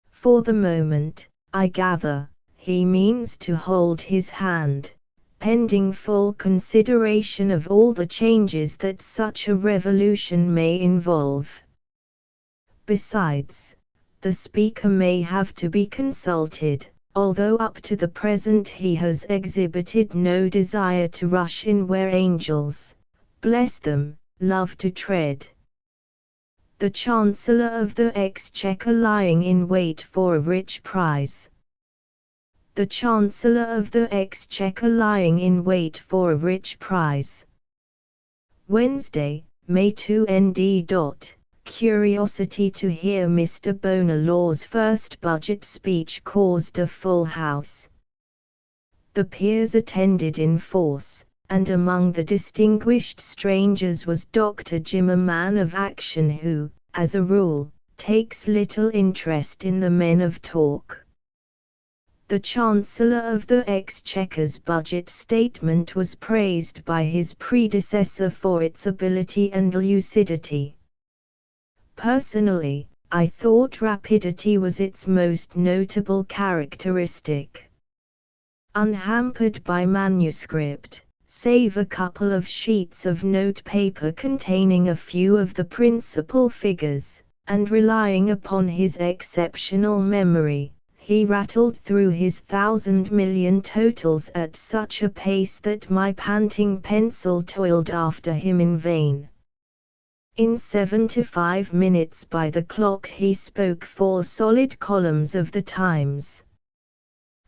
For the moment, I gather, he means to hold his hand, pending full consideration of all the changes that such a revolution may involve. Besides, the Speaker may have to be consulted, although up to the present he has exhibited no desire to rush in where angels, bless them, love to tread. The Chancellor of the Exchequer lying in wait for a rich prize. The Chancellor of the Exchequer lying in wait for a rich prize. Wednesday, May 2 ND. Curiosity to hear Mr. Bonar Law's first budget speech caused a full house. The peers attended in force, and among the distinguished strangers was Dr. Jim, a man of action who, as a rule, takes little interest in the men of talk. The Chancellor of the Exchequer's budget statement was praised by his predecessor for its ability and lucidity. Personally, I thought rapidity was its most notable characteristic. Unhampered by manuscript, save a couple of sheets of notepaper containing a few of the principal figures, and relying upon his exceptional memory, he rattled through his 1,000 million totals at such a pace that my panting pencil toiled after him in vain. In 75 minutes by the clock he spoke 4 solid columns of the Times.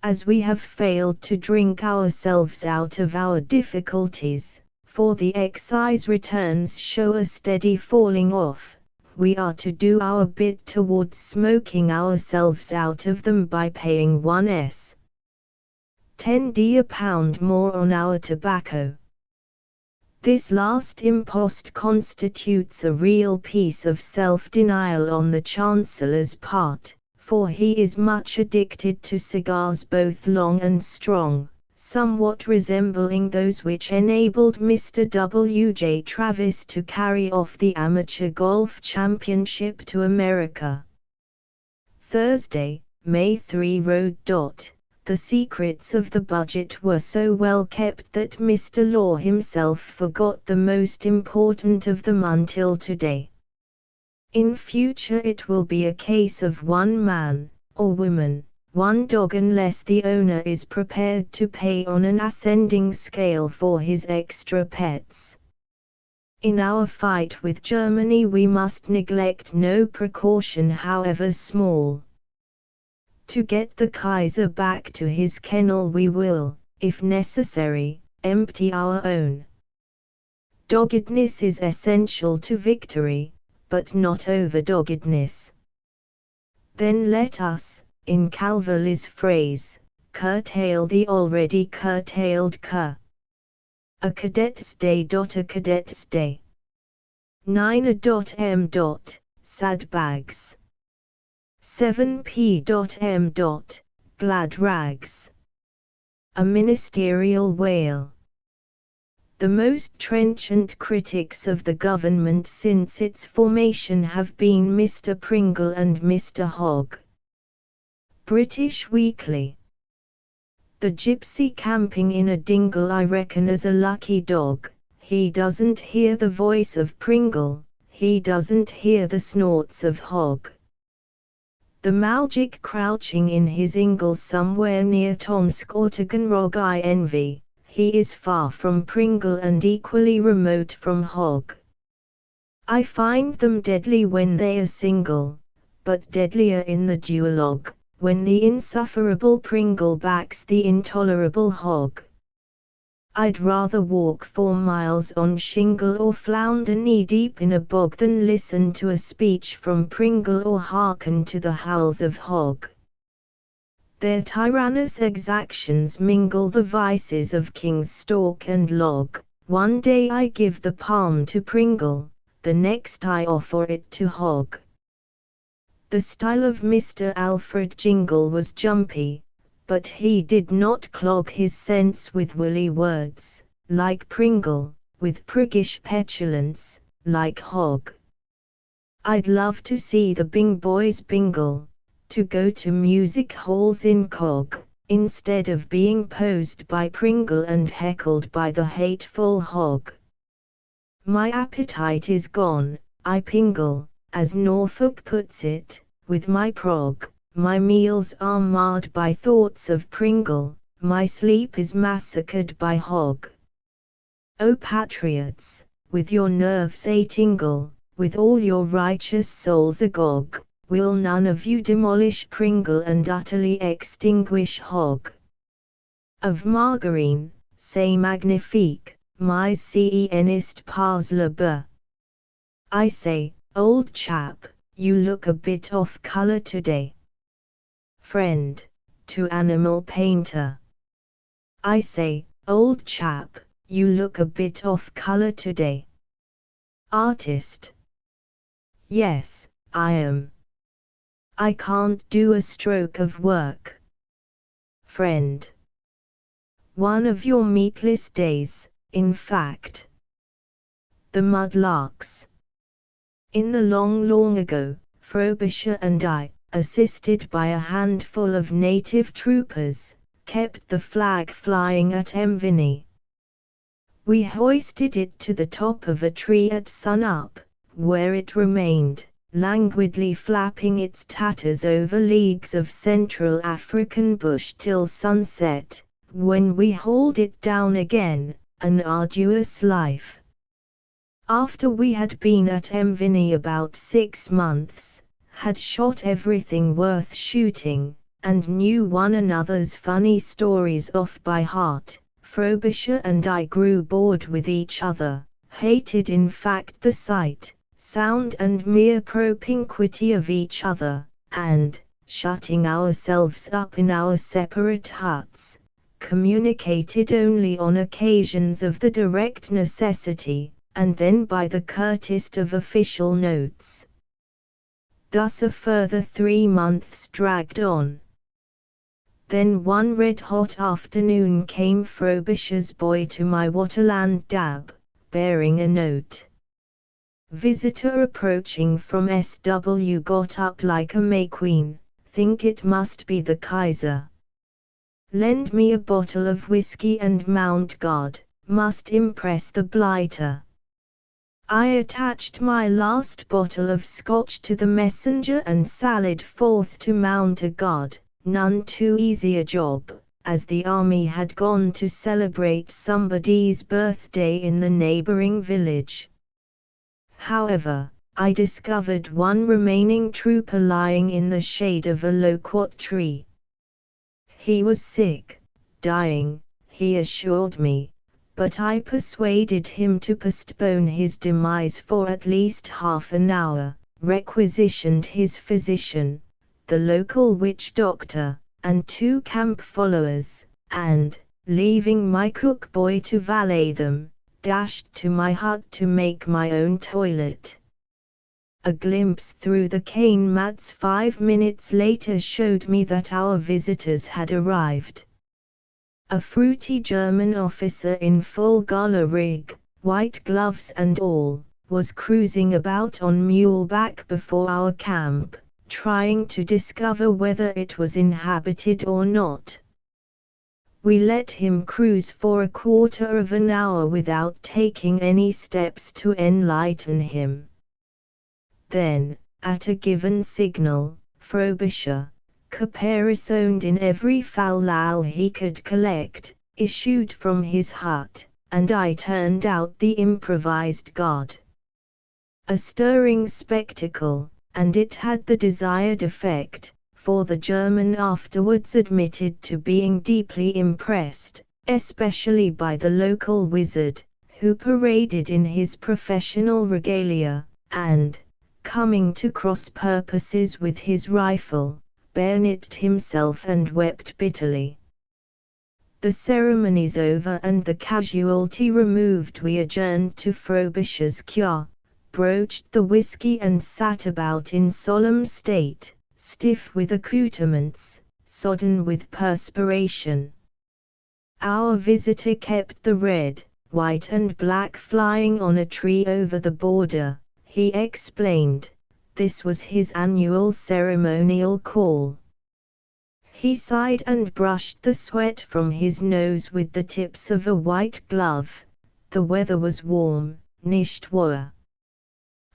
As we have failed to drink ourselves out of our difficulties, for the excise returns show a steady falling off, we are to do our bit towards smoking ourselves out of them by paying 1s. 10d a pound more on our tobacco. This last impost constitutes a real piece of self-denial on the Chancellor's part, for he is much addicted to cigars both long and strong, somewhat resembling those which enabled Mr. W. J. Travis to carry off the Amateur Golf Championship to America. Thursday, May 3 Road. The secrets of the budget were so well kept that Mr. Law himself forgot the most important of them until today. In future it will be a case of one man, or woman, one dog, unless the owner is prepared to pay on an ascending scale for his extra pets. In our fight with Germany we must neglect no precaution however small. To get the Kaiser back to his kennel we will, if necessary, empty our own. Doggedness is essential to victory, but not over-doggedness. Then let us, in Calverley's phrase, curtail the already curtailed cur. A cadet's day. A cadet's day. 9a.m. Sad bags. 7p.m. Glad rags. A ministerial wail. The most trenchant critics of the government since its formation have been Mr. Pringle and Mr. Hogg. British Weekly. The gypsy camping in a dingle I reckon as a lucky dog. He doesn't hear the voice of Pringle, he doesn't hear the snorts of Hogg. The Maujic crouching in his ingle somewhere near Tomsk or Taganrog I envy, he is far from Pringle and equally remote from Hogg. I find them deadly when they are single, but deadlier in the duologue, when the insufferable Pringle backs the intolerable Hogg. I'd rather walk 4 miles on shingle or flounder knee-deep in a bog than listen to a speech from Pringle or hearken to the howls of Hogg. Their tyrannous exactions mingle the vices of King's Stalk and Log. One day I give the palm to Pringle, the next I offer it to Hogg. The style of Mr. Alfred Jingle was jumpy, but he did not clog his sense with woolly words, like Pringle, with priggish petulance, like Hogg. I'd love to see the Bing boys bingle, to go to music halls in Cog, instead of being posed by Pringle and heckled by the hateful Hogg. My appetite is gone, I pingle, as Norfolk puts it, with my prog. My meals are marred by thoughts of Pringle, my sleep is massacred by Hogg. O patriots, with your nerves a-tingle, with all your righteous souls agog, will none of you demolish Pringle and utterly extinguish Hogg? Of margarine, say magnifique, mais cienist pas le beurre. I say, old chap, you look a bit off color today. Friend, to animal painter. I say, old chap, you look a bit off color today. Artist. Yes, I am. I can't do a stroke of work. Friend. One of your meatless days, in fact. The mudlarks. In the long ago, Frobisher and I, assisted by a handful of native troopers, kept the flag flying at Mvini. We hoisted it to the top of a tree at sun-up, where it remained, languidly flapping its tatters over leagues of Central African bush till sunset, when we hauled it down again, an arduous life. After we had been at Mvini about 6 months, had shot everything worth shooting, and knew one another's funny stories off by heart, Frobisher and I grew bored with each other, hated in fact the sight, sound and mere propinquity of each other, and, shutting ourselves up in our separate huts, communicated only on occasions of the direct necessity, and then by the curtest of official notes. Thus a further 3 months dragged on. Then one red-hot afternoon came Frobisher's boy to my Waterland dab, bearing a note. Visitor approaching from SW got up like a May Queen, think it must be the Kaiser. Lend me a bottle of whiskey and mount guard, must impress the blighter. I attached my last bottle of Scotch to the messenger and sallied forth to mount a guard, none too easy a job, as the army had gone to celebrate somebody's birthday in the neighboring village. However, I discovered one remaining trooper lying in the shade of a loquat tree. He was sick, dying, he assured me, but I persuaded him to postpone his demise for at least half an hour, requisitioned his physician, the local witch doctor, and 2 camp followers, and, leaving my cook boy to valet them, dashed to my hut to make my own toilet. A glimpse through the cane mats 5 minutes later showed me that our visitors had arrived. A fruity German officer in full gala rig, white gloves and all, was cruising about on muleback before our camp, trying to discover whether it was inhabited or not. We let him cruise for a quarter of an hour without taking any steps to enlighten him. Then, at a given signal, Frobisher, caparisoned in every fal-lal he could collect, issued from his hut, and I turned out the improvised guard. A stirring spectacle, and it had the desired effect, for the German afterwards admitted to being deeply impressed, especially by the local wizard, who paraded in his professional regalia, and, coming to cross purposes with his rifle, bayoneted himself and wept bitterly. The ceremonies over and the casualty removed, we adjourned to Frobisher's cure, broached the whiskey and sat about in solemn state, stiff with accoutrements, sodden with perspiration. Our visitor kept the red, white and black flying on a tree over the border, he explained. This was his annual ceremonial call. He sighed and brushed the sweat from his nose with the tips of a white glove. The weather was warm, nicht wahr?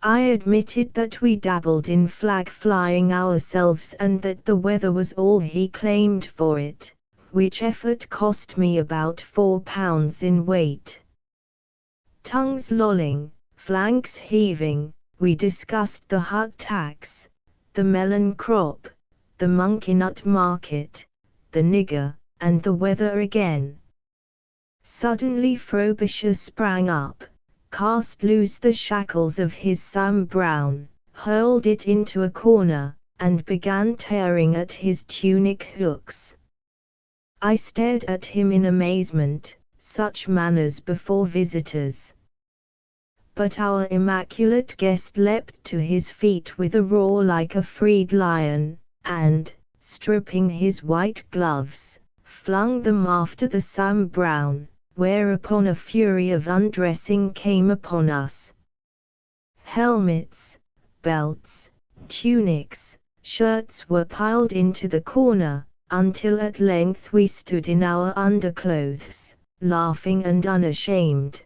I admitted that we dabbled in flag flying ourselves and that the weather was all he claimed for it, which effort cost me about 4 pounds in weight. Tongues lolling, flanks heaving, we discussed the hut tax, the melon crop, the monkey nut market, the nigger, and the weather again. Suddenly Frobisher sprang up, cast loose the shackles of his Sam Brown, hurled it into a corner, and began tearing at his tunic hooks. I stared at him in amazement, such manners before visitors. But our immaculate guest leapt to his feet with a roar like a freed lion, and, stripping his white gloves, flung them after the Sam Brown, whereupon a fury of undressing came upon us. Helmets, belts, tunics, shirts were piled into the corner, until at length we stood in our underclothes, laughing and unashamed.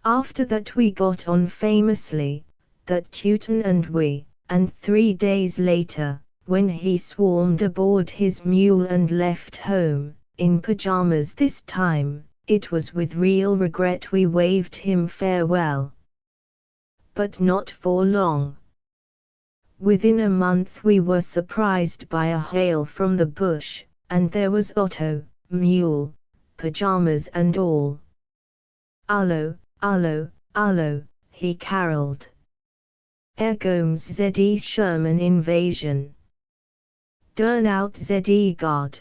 After that we got on famously, that Teuton and we, and 3 days later, when he swarmed aboard his mule and left home, in pyjamas this time, it was with real regret we waved him farewell. But not for long. Within a month we were surprised by a hail from the bush, and there was Otto, mule, pyjamas and all. "Allo, allo, allo," he caroled. "Ergoms ZE Sherman invasion. Turn out ZE God."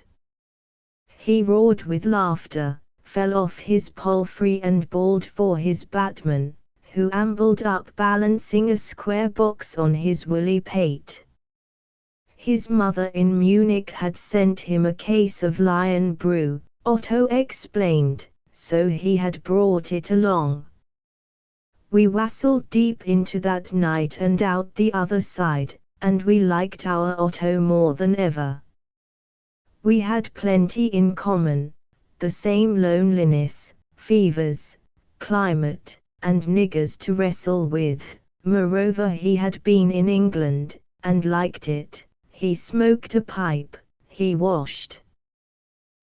He roared with laughter, fell off his palfrey and bawled for his batman, who ambled up balancing a square box on his woolly pate. His mother in Munich had sent him a case of lion brew, Otto explained, so he had brought it along. We wassailed deep into that night and out the other side, and we liked our Otto more than ever. We had plenty in common, the same loneliness, fevers, climate, and niggers to wrestle with. Moreover, he had been in England, and liked it. He smoked a pipe, he washed.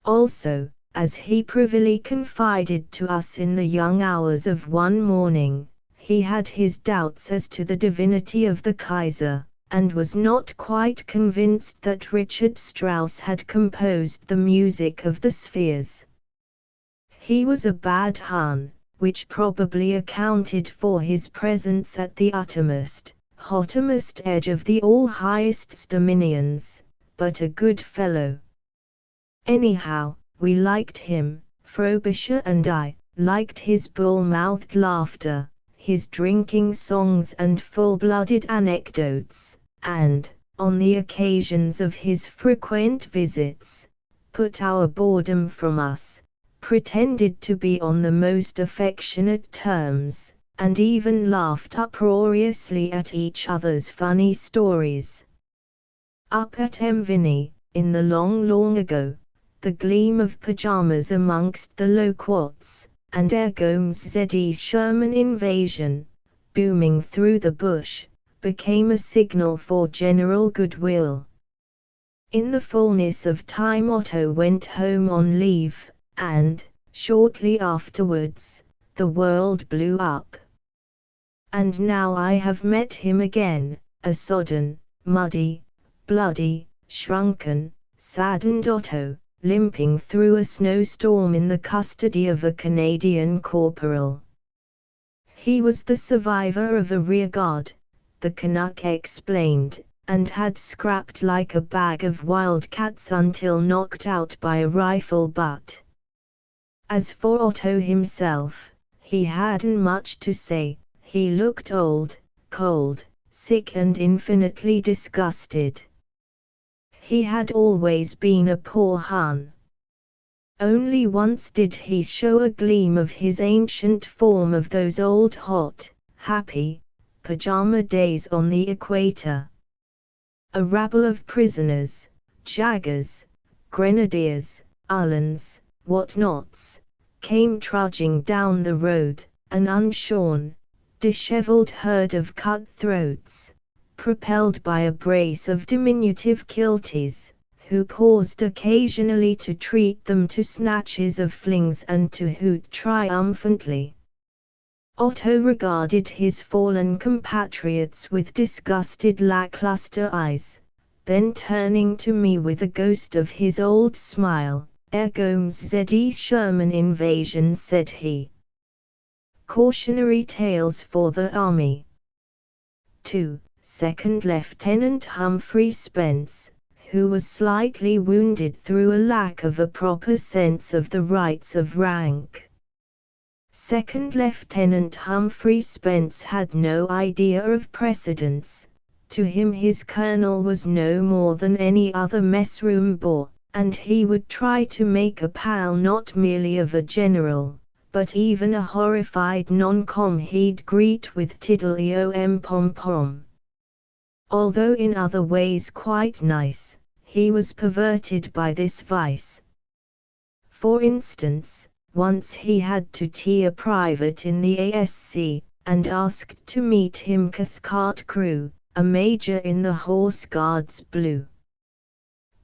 Also, as he privily confided to us in the young hours of one morning, he had his doubts as to the divinity of the Kaiser, and was not quite convinced that Richard Strauss had composed the music of the spheres. He was a bad Hun, which probably accounted for his presence at the uttermost, hottermost edge of the all-highest dominions, but a good fellow. Anyhow, we liked him, Frobisher and I, liked his bull-mouthed laughter, his drinking songs and full-blooded anecdotes, and, on the occasions of his frequent visits, put our boredom from us, pretended to be on the most affectionate terms, and even laughed uproariously at each other's funny stories. Up at Emviny, in the long ago, the gleam of pajamas amongst the loquats, and Ergom's Z.E. Sherman invasion, booming through the bush, became a signal for general goodwill. In the fullness of time Otto went home on leave, and, shortly afterwards, the world blew up. And now I have met him again, a sodden, muddy, bloody, shrunken, saddened Otto, limping through a snowstorm in the custody of a Canadian corporal. He was the survivor of a rearguard, the Canuck explained, and had scrapped like a bag of wildcats until knocked out by a rifle butt. As for Otto himself, he hadn't much to say. He looked old, cold, sick and infinitely disgusted. He had always been a poor Hun. Only once did he show a gleam of his ancient form of those old hot, happy, pajama days on the equator. A rabble of prisoners, jaggers, grenadiers, uhlans, whatnots, came trudging down the road, an unshorn, disheveled herd of cutthroats, propelled by a brace of diminutive kilties, who paused occasionally to treat them to snatches of flings and to hoot triumphantly. Otto regarded his fallen compatriots with disgusted lackluster eyes, then turning to me with a ghost of his old smile, "Ergom's Z.E. Sherman invasion," said he. Cautionary tales for the army. 2. Second Lieutenant Humphrey Spence, who was slightly wounded through a lack of a proper sense of the rights of rank. Second Lieutenant Humphrey Spence had no idea of precedence. To him his colonel was no more than any other messroom boy, and he would try to make a pal not merely of a general, but even a horrified non-com he'd greet with tiddly-om pom-pom. Although in other ways quite nice, he was perverted by this vice. For instance, once he had to tea a private in the ASC, and asked to meet him Cathcart Crew, a major in the Horse Guards Blue.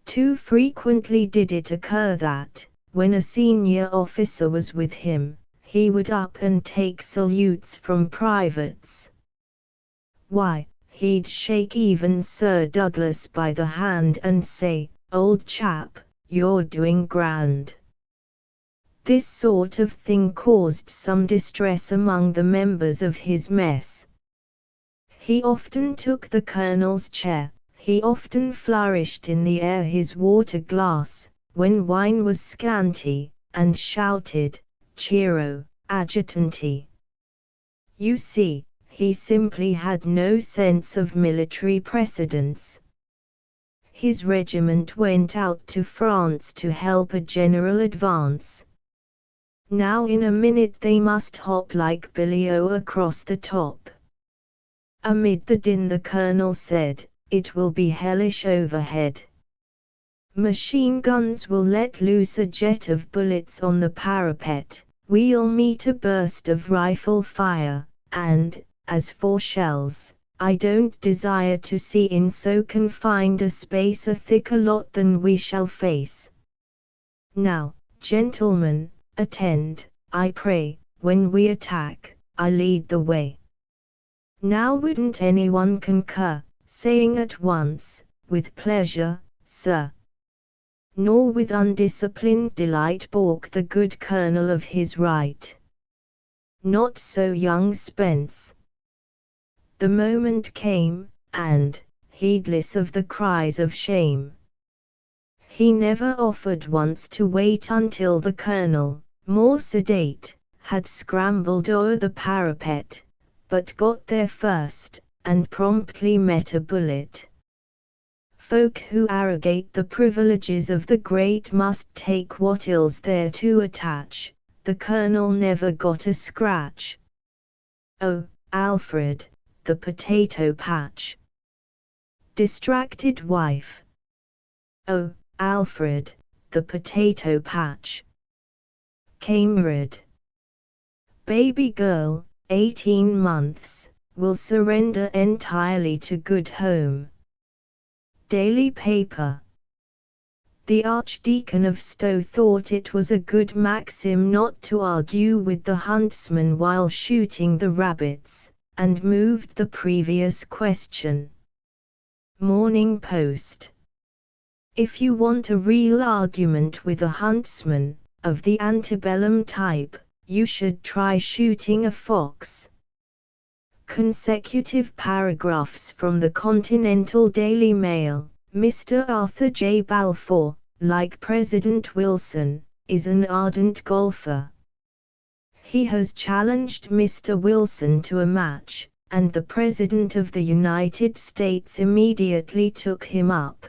Too frequently did it occur that, when a senior officer was with him, he would up and take salutes from privates. Why, he'd shake even Sir Douglas by the hand and say, "Old chap, you're doing grand." This sort of thing caused some distress among the members of his mess. He often took the colonel's chair, he often flourished in the air his water glass, when wine was scanty, and shouted, "Cheero, adjutanti!" You see, he simply had no sense of military precedence. His regiment went out to France to help a general advance. Now in a minute they must hop like Billy-O across the top. Amid the din the colonel said, "It will be hellish overhead. Machine guns will let loose a jet of bullets on the parapet, we'll meet a burst of rifle fire, and, as for shells, I don't desire to see in so confined a space a thicker lot than we shall face. Now, gentlemen, attend, I pray, when we attack, I lead the way." Now wouldn't anyone concur, saying at once, "With pleasure, sir"? Nor with undisciplined delight balk the good colonel of his right. Not so young Spence. The moment came, and, heedless of the cries of shame, he never offered once to wait until the colonel, more sedate, had scrambled o'er the parapet, but got there first, and promptly met a bullet. Folk who arrogate the privileges of the great must take what ills thereto attach. The colonel never got a scratch. Oh, Alfred, the potato patch. Distracted wife. Oh, Alfred, the potato patch. Camarade. Baby girl, 18 months, will surrender entirely to good home. Daily paper. The Archdeacon of Stowe thought it was a good maxim not to argue with the huntsman while shooting the rabbits, and moved the previous question. Morning Post. If you want a real argument with a huntsman, of the antebellum type, you should try shooting a fox. Consecutive paragraphs from the Continental Daily Mail. Mr. Arthur J. Balfour, like President Wilson, is an ardent golfer. He has challenged Mr. Wilson to a match, and the President of the United States immediately took him up.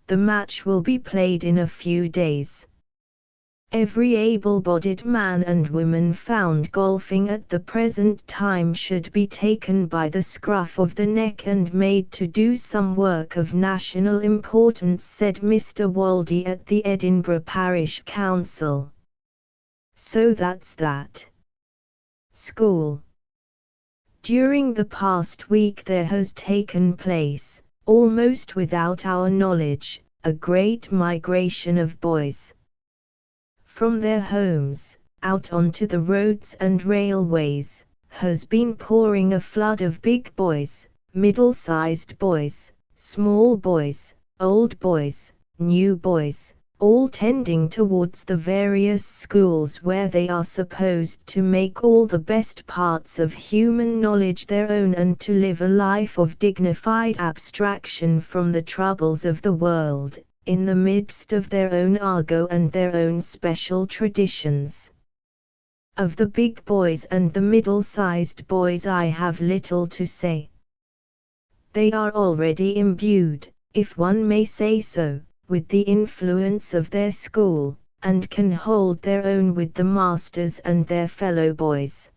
The match will be played in a few days. Every able-bodied man and woman found golfing at the present time should be taken by the scruff of the neck and made to do some work of national importance, said Mr. Waldie at the Edinburgh Parish Council. So that's that. School. During the past week there has taken place, almost without our knowledge, a great migration of boys. From their homes, out onto the roads and railways, has been pouring a flood of big boys, middle-sized boys, small boys, old boys, new boys, all tending towards the various schools where they are supposed to make all the best parts of human knowledge their own and to live a life of dignified abstraction from the troubles of the world, in the midst of their own argot and their own special traditions. Of the big boys and the middle-sized boys I have little to say. They are already imbued, if one may say so, with the influence of their school, and can hold their own with the masters and their fellow boys.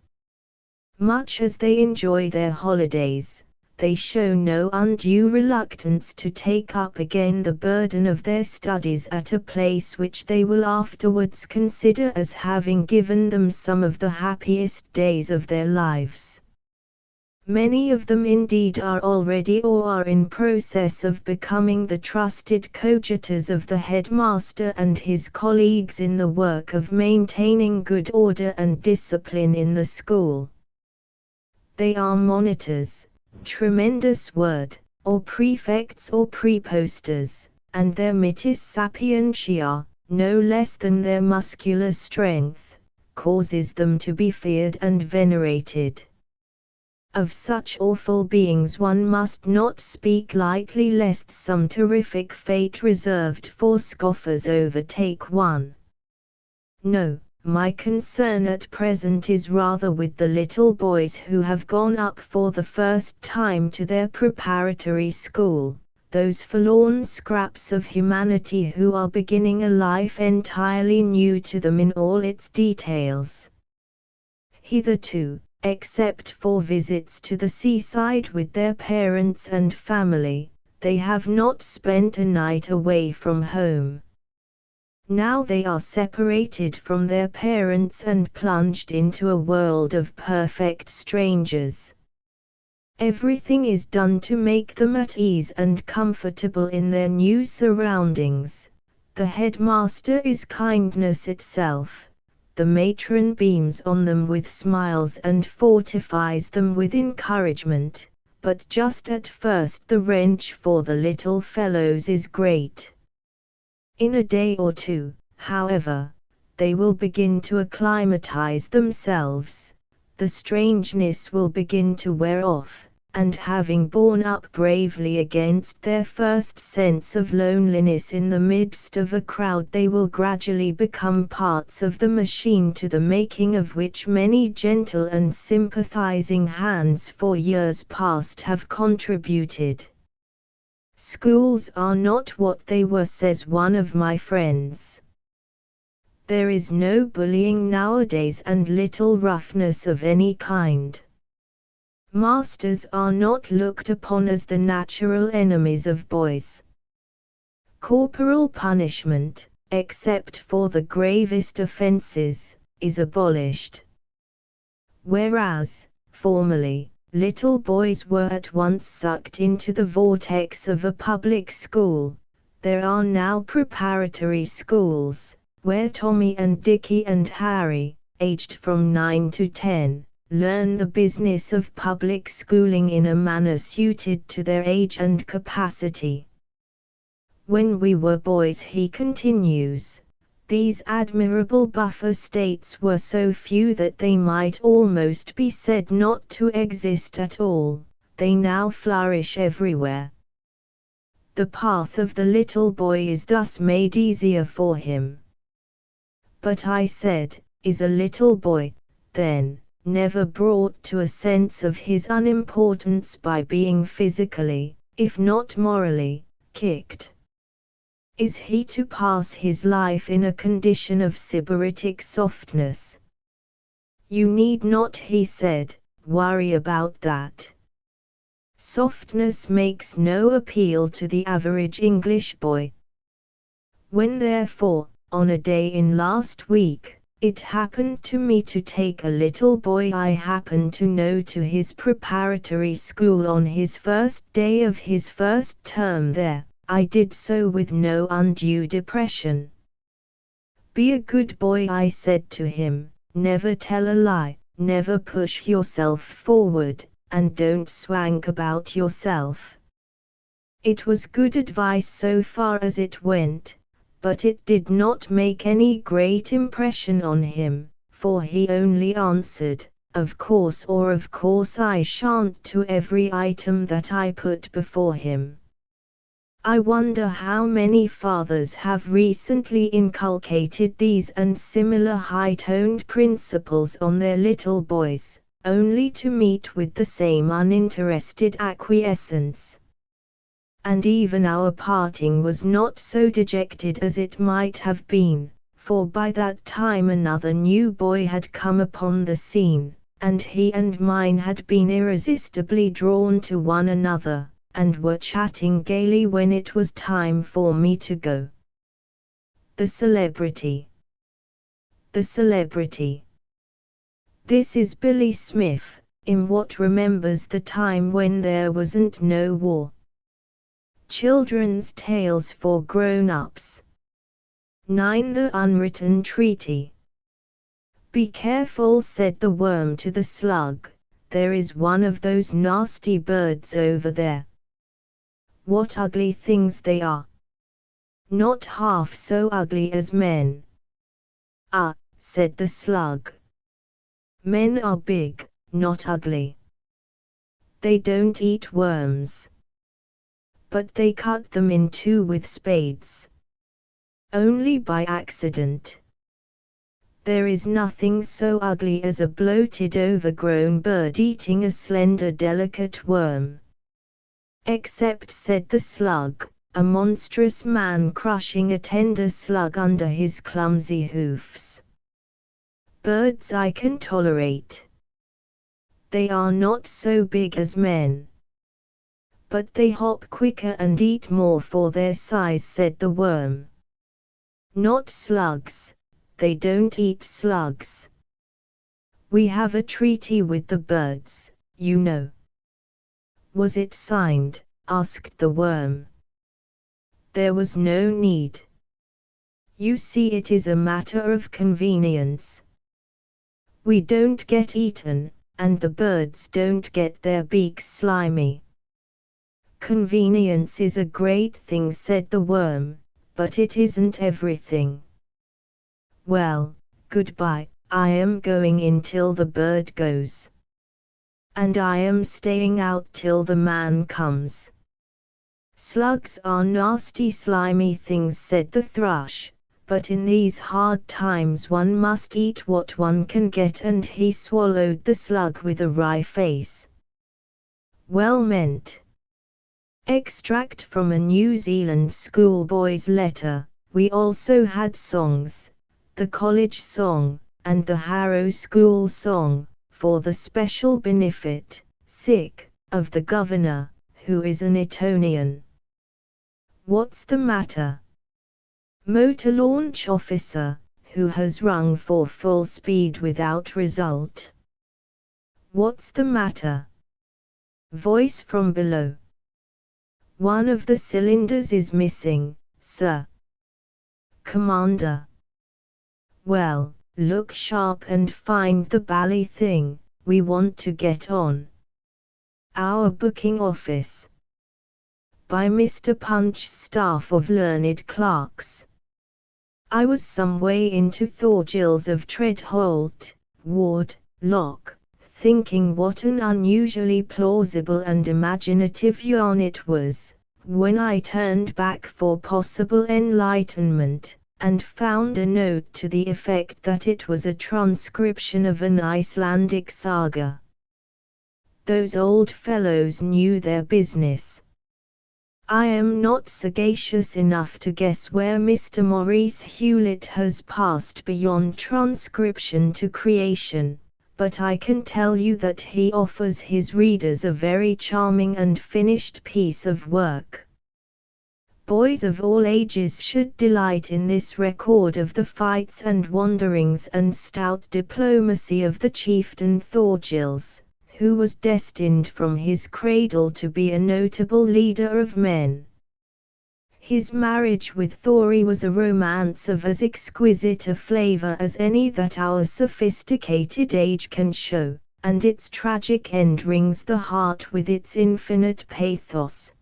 Much as they enjoy their holidays, they show no undue reluctance to take up again the burden of their studies at a place which they will afterwards consider as having given them some of the happiest days of their lives. Many of them indeed are already or are in process of becoming the trusted coadjutors of the headmaster and his colleagues in the work of maintaining good order and discipline in the school. They are monitors, tremendous word, or prefects or preposters, and their mitis sapientia, no less than their muscular strength, causes them to be feared and venerated. Of such awful beings one must not speak lightly lest some terrific fate reserved for scoffers overtake one. No, my concern at present is rather with the little boys who have gone up for the first time to their preparatory school, those forlorn scraps of humanity who are beginning a life entirely new to them in all its details. Hitherto, except for visits to the seaside with their parents and family, they have not spent a night away from home. Now they are separated from their parents and plunged into a world of perfect strangers. Everything is done to make them at ease and comfortable in their new surroundings. The headmaster is kindness itself. The matron beams on them with smiles and fortifies them with encouragement, but just at first the wrench for the little fellows is great. In a day or two, however, they will begin to acclimatize themselves, the strangeness will begin to wear off, and having borne up bravely against their first sense of loneliness in the midst of a crowd, they will gradually become parts of the machine to the making of which many gentle and sympathizing hands for years past have contributed. Schools are not what they were, says one of my friends. There is no bullying nowadays and little roughness of any kind. Masters are not looked upon as the natural enemies of boys. Corporal punishment, except for the gravest offences, is abolished. Whereas, formerly, little boys were at once sucked into the vortex of a public school, there are now preparatory schools, where Tommy and Dickie and Harry, aged from 9 to 10, learn the business of public schooling in a manner suited to their age and capacity. When we were boys, he continues, these admirable buffer states were so few that they might almost be said not to exist at all. They now flourish everywhere. The path of the little boy is thus made easier for him. But I said, is a little boy, then, never brought to a sense of his unimportance by being physically, if not morally, kicked? Is he to pass his life in a condition of sybaritic softness? You need not, he said, worry about that. Softness makes no appeal to the average English boy. When therefore, on a day in last week, it happened to me to take a little boy I happen to know to his preparatory school on his first day of his first term there, I did so with no undue depression. Be a good boy, I said to him, never tell a lie, never push yourself forward, and don't swank about yourself. It was good advice so far as it went, but it did not make any great impression on him, for he only answered, of course I shan't, to every item that I put before him. I wonder how many fathers have recently inculcated these and similar high-toned principles on their little boys, only to meet with the same uninterested acquiescence. And even our parting was not so dejected as it might have been, for by that time another new boy had come upon the scene, and he and mine had been irresistibly drawn to one another, and were chatting gaily when it was time for me to go. The celebrity. The celebrity. This is Billy Smith, in what remembers the time when there wasn't no war. Children's Tales for Grown-Ups. 9. The Unwritten Treaty. Be careful, said the worm to the slug, there is one of those nasty birds over there. What ugly things they are! Not half so ugly as men. Ah, said the slug. Men are big, not ugly. They don't eat worms. But they cut them in two with spades. Only by accident. There is nothing so ugly as a bloated overgrown bird eating a slender delicate worm. Except, said the slug, a monstrous man crushing a tender slug under his clumsy hoofs. Birds I can tolerate. They are not so big as men. But they hop quicker and eat more for their size, said the worm. Not slugs. They don't eat slugs. We have a treaty with the birds, you know. Was it signed? Asked the worm. There was no need. You see, it is a matter of convenience. We don't get eaten, and the birds don't get their beaks slimy. Convenience is a great thing, said the worm, but it isn't everything. Well, goodbye, I am going in till the bird goes. And I am staying out till the man comes. Slugs are nasty slimy things, said the thrush, but in these hard times one must eat what one can get, and he swallowed the slug with a wry face. Well meant. Extract from a New Zealand schoolboy's letter. We also had songs, the college song, and the Harrow School song, for the special benefit, of the governor, who is an Etonian. What's the matter? Motor launch officer, who has rung for full speed without result. What's the matter? Voice from below. One of the cylinders is missing, sir. Commander. Well, look sharp and find the bally thing, we want to get on. Our booking office. By Mr. Punch's staff of learned clerks. I was some way into Thorgil's of Treadholt, Ward, Lock, thinking what an unusually plausible and imaginative yarn it was, when I turned back for possible enlightenment, and found a note to the effect that it was a transcription of an Icelandic saga. Those old fellows knew their business. I am not sagacious enough to guess where Mr. Maurice Hewlett has passed beyond transcription to creation, but I can tell you that he offers his readers a very charming and finished piece of work. Boys of all ages should delight in this record of the fights and wanderings and stout diplomacy of the chieftain Thorgils, who was destined from his cradle to be a notable leader of men. His marriage with Thori was a romance of as exquisite a flavor as any that our sophisticated age can show, and its tragic end wrings the heart with its infinite pathos.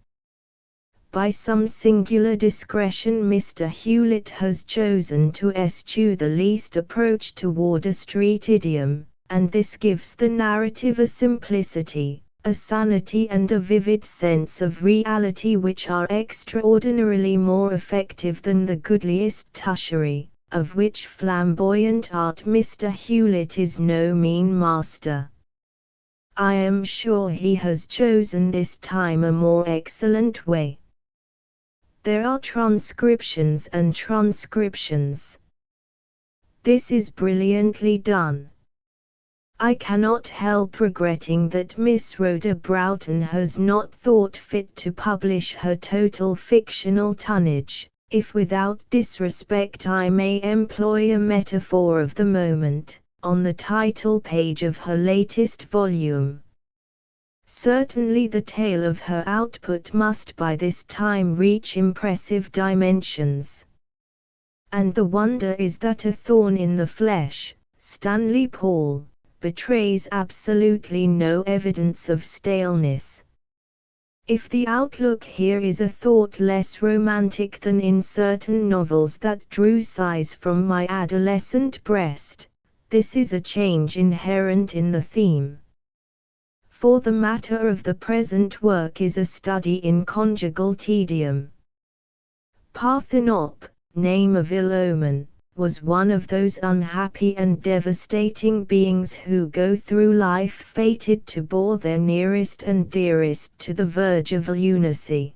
By some singular discretion Mr. Hewlett has chosen to eschew the least approach to Wardour Street idiom, and this gives the narrative a simplicity, a sanity and a vivid sense of reality which are extraordinarily more effective than the goodliest tushery, of which flamboyant art Mr. Hewlett is no mean master. I am sure he has chosen this time a more excellent way. There are transcriptions and transcriptions. This is brilliantly done. I cannot help regretting that Miss Rhoda Broughton has not thought fit to publish her total fictional tonnage, if without disrespect I may employ a metaphor of the moment, on the title page of her latest volume. Certainly the tail of her output must by this time reach impressive dimensions. And the wonder is that a thorn in the flesh, Stanley Paul, betrays absolutely no evidence of staleness. If the outlook here is a thought less romantic than in certain novels that drew sighs from my adolescent breast, this is a change inherent in the theme. for the matter of the present work is a study in conjugal tedium. Parthenope, name of ill omen, was one of those unhappy and devastating beings who go through life fated to bore their nearest and dearest to the verge of lunacy.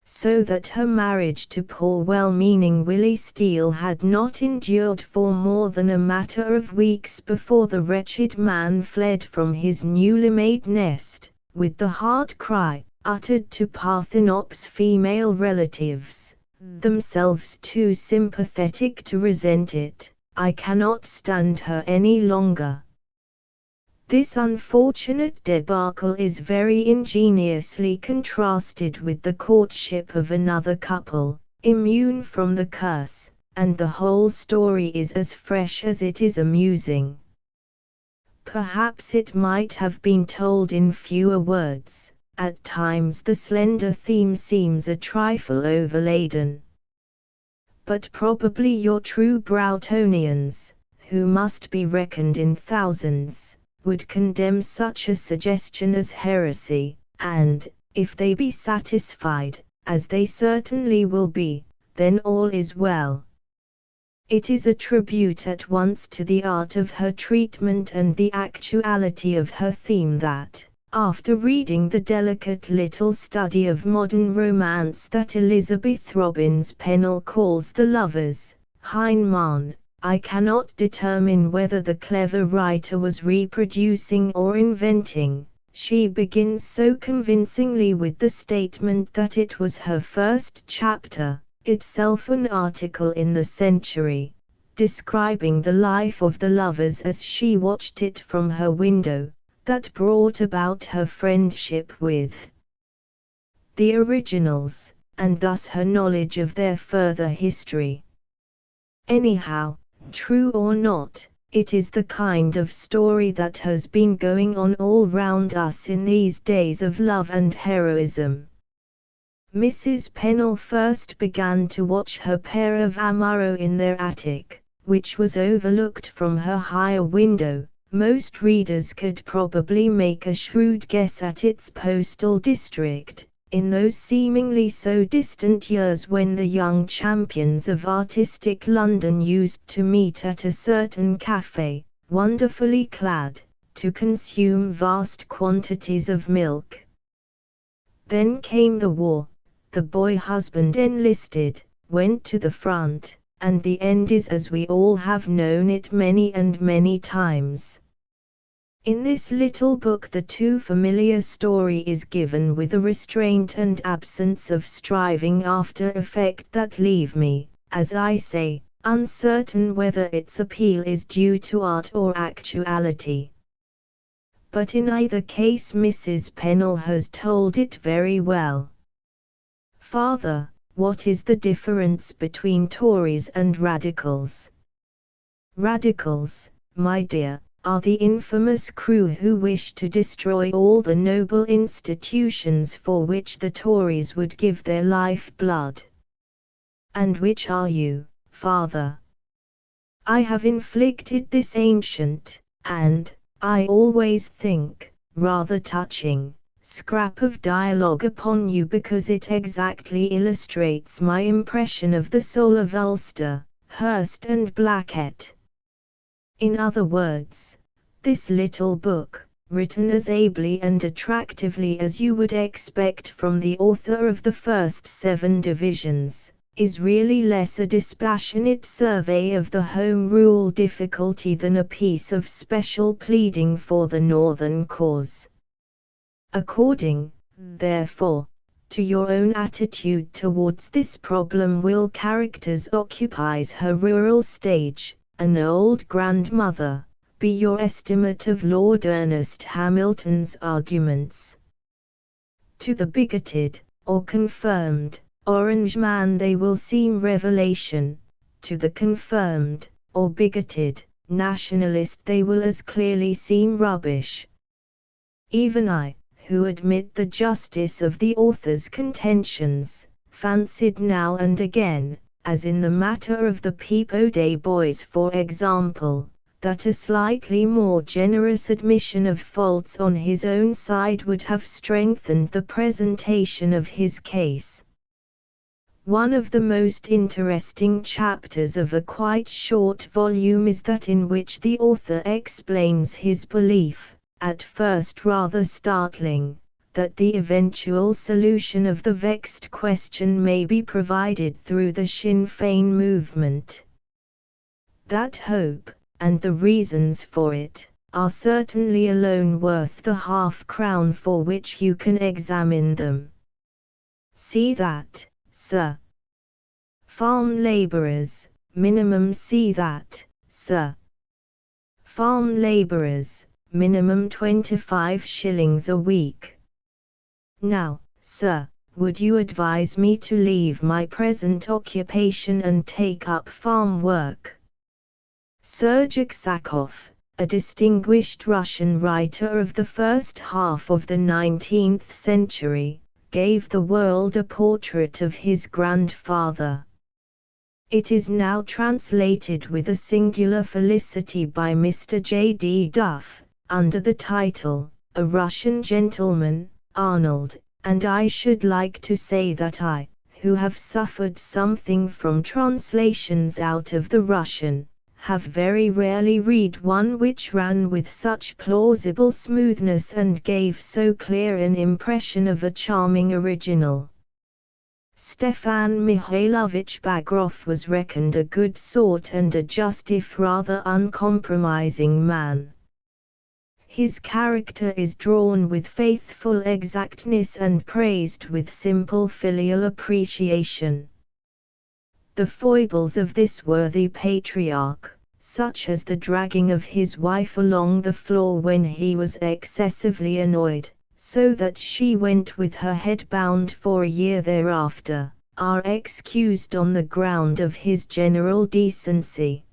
So that her marriage to poor well-meaning Willie Steele had not endured for more than a matter of weeks before the wretched man fled from his newly made nest, with the hard cry, uttered to Parthenope's female relatives, themselves too sympathetic to resent it, "I cannot stand her any longer." This unfortunate debacle is very ingeniously contrasted with the courtship of another couple, immune from the curse, and the whole story is as fresh as it is amusing. Perhaps it might have been told in fewer words. At times the slender theme seems a trifle overladen. But probably your true Browtonians, who must be reckoned in thousands, would condemn such a suggestion as heresy, and, if they be satisfied, as they certainly will be, then all is well. It is a tribute at once to the art of her treatment and the actuality of her theme that, after reading the delicate little study of modern romance that Elizabeth Robbins Pennell calls The Lovers, Hindman, I cannot determine whether the clever writer was reproducing or inventing. She begins so convincingly with the statement that it was her first chapter, itself an article in the Century, describing the life of the lovers as she watched it from her window, that brought about her friendship with the originals, and thus her knowledge of their further history. Anyhow, true or not, it is the kind of story that has been going on all round us in these days of love and heroism. Mrs. Pennell first began to watch her pair of Amaro in their attic, which was overlooked from her higher window. Most readers could probably make a shrewd guess at its postal district, in those seemingly so distant years when the young champions of artistic London used to meet at a certain café, wonderfully clad, to consume vast quantities of milk. Then came the war. The boy husband enlisted, went to the front, and the end is as we all have known it many and many times. In this little book the too familiar story is given with a restraint and absence of striving after effect that leave me, as I say, uncertain whether its appeal is due to art or actuality. But in either case Mrs. Pennell has told it very well. Father, what is the difference between Tories and Radicals? Radicals, my dear, are the infamous crew who wish to destroy all the noble institutions for which the Tories would give their life blood. And which are you, Father? I have inflicted this ancient, and, I always think, rather touching, scrap of dialogue upon you because it exactly illustrates my impression of the soul of Ulster, Hurst and Blackett. In other words, this little book, written as ably and attractively as you would expect from the author of the first 7 divisions, is really less a dispassionate survey of the Home Rule difficulty than a piece of special pleading for the Northern cause. According, therefore, to your own attitude towards this problem Will Characters occupies her rural stage, an old grandmother, be your estimate of Lord Ernest Hamilton's arguments. To the bigoted, or confirmed, Orange man they will seem revelation, to the confirmed, or bigoted, nationalist they will as clearly seem rubbish. Even I, who admit the justice of the author's contentions, fancied now and again, as in the matter of the Peapodie boys for example, that a slightly more generous admission of faults on his own side would have strengthened the presentation of his case. One of the most interesting chapters of a quite short volume is that in which the author explains his belief, at first rather startling, that the eventual solution of the vexed question may be provided through the Sinn Féin movement. That hope, and the reasons for it, are certainly alone worth the half-crown for which you can examine them. See that, sir. Farm labourers, minimum. See that, sir. Farm labourers, minimum 25 shillings a week. Now, sir, would you advise me to leave my present occupation and take up farm work? Sergei Aksakov, a distinguished Russian writer of the first half of the 19th century, gave the world a portrait of his grandfather. It is now translated with a singular felicity by Mr. J. D. Duff, under the title, A Russian Gentleman, Arnold, and I should like to say that I, who have suffered something from translations out of the Russian, have very rarely read one which ran with such plausible smoothness and gave so clear an impression of a charming original. Stefan Mihailovich Bagrov was reckoned a good sort and a just if rather uncompromising man. His character is drawn with faithful exactness and praised with simple filial appreciation. The foibles of this worthy patriarch, such as the dragging of his wife along the floor when he was excessively annoyed, so that she went with her head bound for a year thereafter, are excused on the ground of his general decency.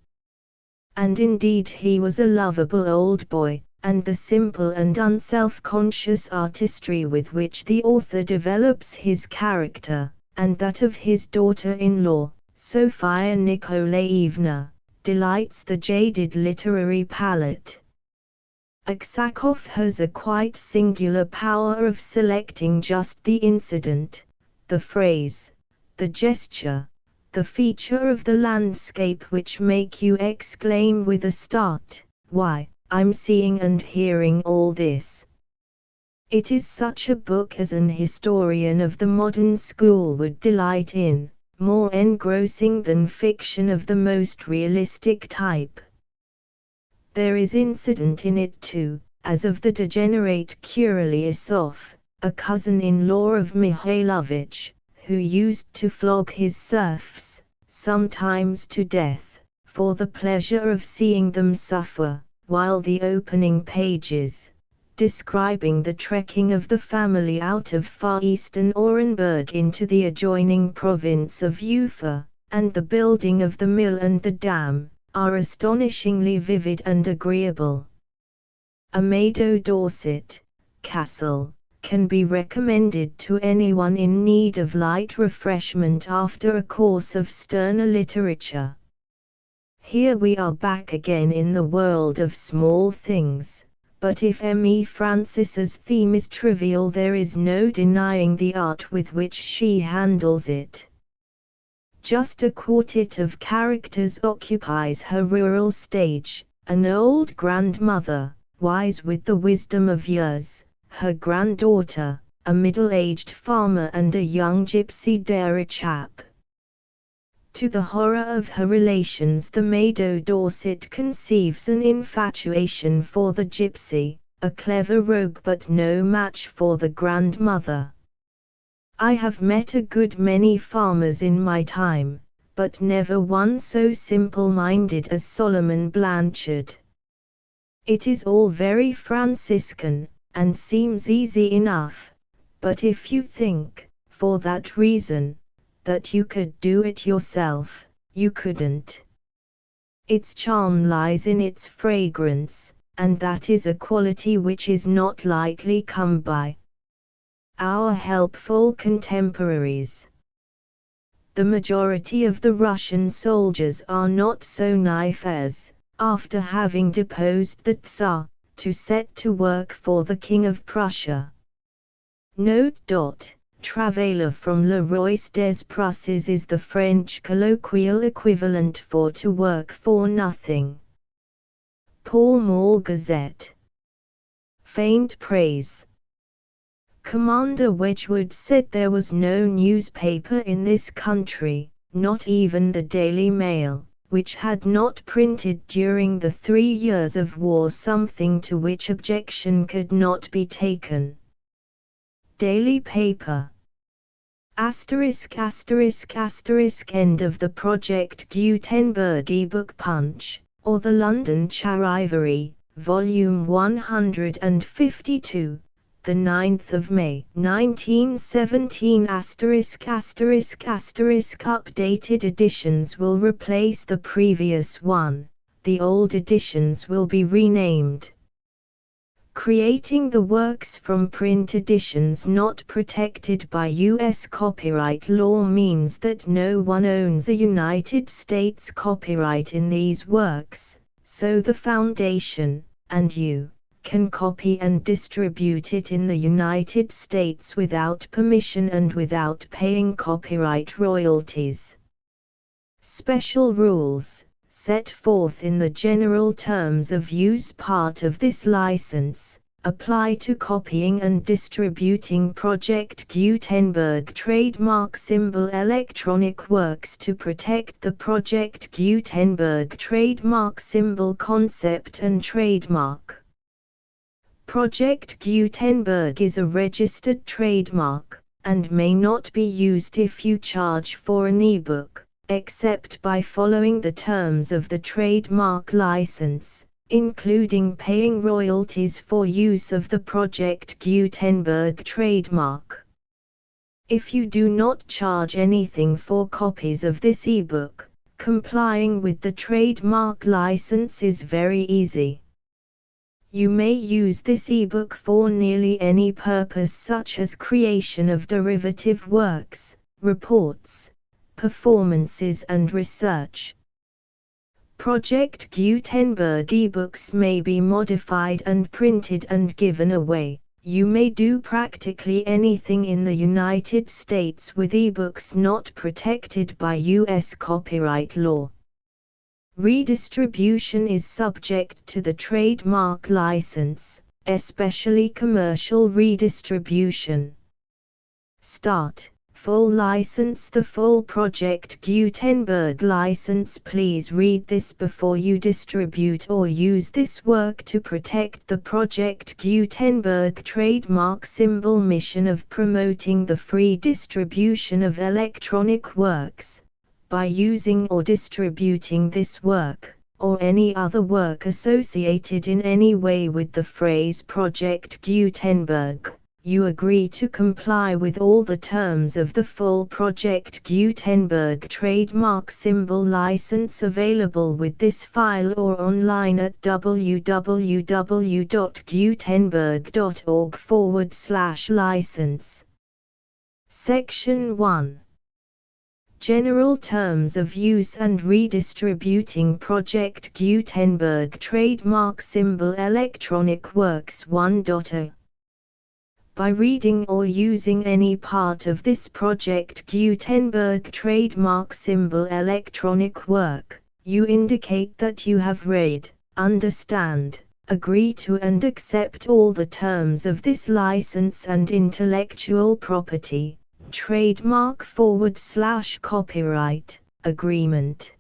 And indeed he was a lovable old boy, and the simple and unself-conscious artistry with which the author develops his character, and that of his daughter-in-law, Sofia Nikolaevna, delights the jaded literary palate. Aksakov has a quite singular power of selecting just the incident, the phrase, the gesture, the feature of the landscape which make you exclaim with a start, "Why, I'm seeing and hearing all this." It is such a book as an historian of the modern school would delight in, more engrossing than fiction of the most realistic type. There is incident in it too, as of the degenerate Kuryliasov, a cousin-in-law of Mihailovich, who used to flog his serfs, sometimes to death, for the pleasure of seeing them suffer, while the opening pages, describing the trekking of the family out of far eastern Orenburg into the adjoining province of Ufa, and the building of the mill and the dam, are astonishingly vivid and agreeable. Amado Dorset, Castle, can be recommended to anyone in need of light refreshment after a course of sterner literature. Here we are back again in the world of small things, but if M.E. Francis's theme is trivial there is no denying the art with which she handles it. Just a quartet of characters occupies her rural stage, an old grandmother, wise with the wisdom of years, her granddaughter, a middle-aged farmer and a young gypsy dairy chap. To the horror of her relations the Mado Dorset conceives an infatuation for the gypsy, a clever rogue but no match for the grandmother. I have met a good many farmers in my time, but never one so simple-minded as Solomon Blanchard. It is all very Franciscan, and seems easy enough, but if you think, for that reason, that you could do it yourself, you couldn't. Its charm lies in its fragrance, and that is a quality which is not lightly come by. Our helpful contemporaries. The majority of the Russian soldiers are not so naif as, after having deposed the Tsar, to set to work for the King of Prussia. Note. Travailler from Le Roi des Prussias is the French colloquial equivalent for to work for nothing. Pall Mall Gazette. Feigned praise. Commander Wedgwood said there was no newspaper in this country, not even the Daily Mail, which had not printed during the 3 years of war something to which objection could not be taken. Daily paper. Asterisk asterisk asterisk end of the Project Gutenberg ebook Punch, or the London Charivari, Volume 152, the 9th of May 1917 asterisk asterisk asterisk updated editions will replace the previous one, the old editions will be renamed. Creating the works from print editions not protected by U.S. copyright law means that no one owns a United States copyright in these works, so the Foundation, and you, can copy and distribute it in the United States without permission and without paying copyright royalties. Special rules, set forth in the general terms of use part of this license, apply to copying and distributing Project Gutenberg trademark symbol electronic works to protect the Project Gutenberg trademark symbol concept and trademark. Project Gutenberg is a registered trademark, and may not be used if you charge for an ebook, except by following the terms of the trademark license, including paying royalties for use of the Project Gutenberg trademark. If you do not charge anything for copies of this ebook, complying with the trademark license is very easy. You may use this ebook for nearly any purpose such as creation of derivative works, reports, performances and research. Project Gutenberg ebooks may be modified and printed and given away. You may do practically anything in the United States with ebooks not protected by U.S. copyright law. Redistribution is subject to the trademark license, especially commercial redistribution. Start. Full license. The full Project Gutenberg license. Please read this before you distribute or use this work to protect the Project Gutenberg trademark symbol mission of promoting the free distribution of electronic works, by using or distributing this work, or any other work associated in any way with the phrase Project Gutenberg. You agree to comply with all the terms of the full Project Gutenberg trademark symbol license available with this file or online at www.gutenberg.org/license. Section 1. General Terms of Use and Redistributing Project Gutenberg Trademark Symbol Electronic Works 1.0. By reading or using any part of this Project Gutenberg trademark symbol electronic work, you indicate that you have read, understand, agree to and accept all the terms of this license and intellectual property, trademark/copyright, agreement.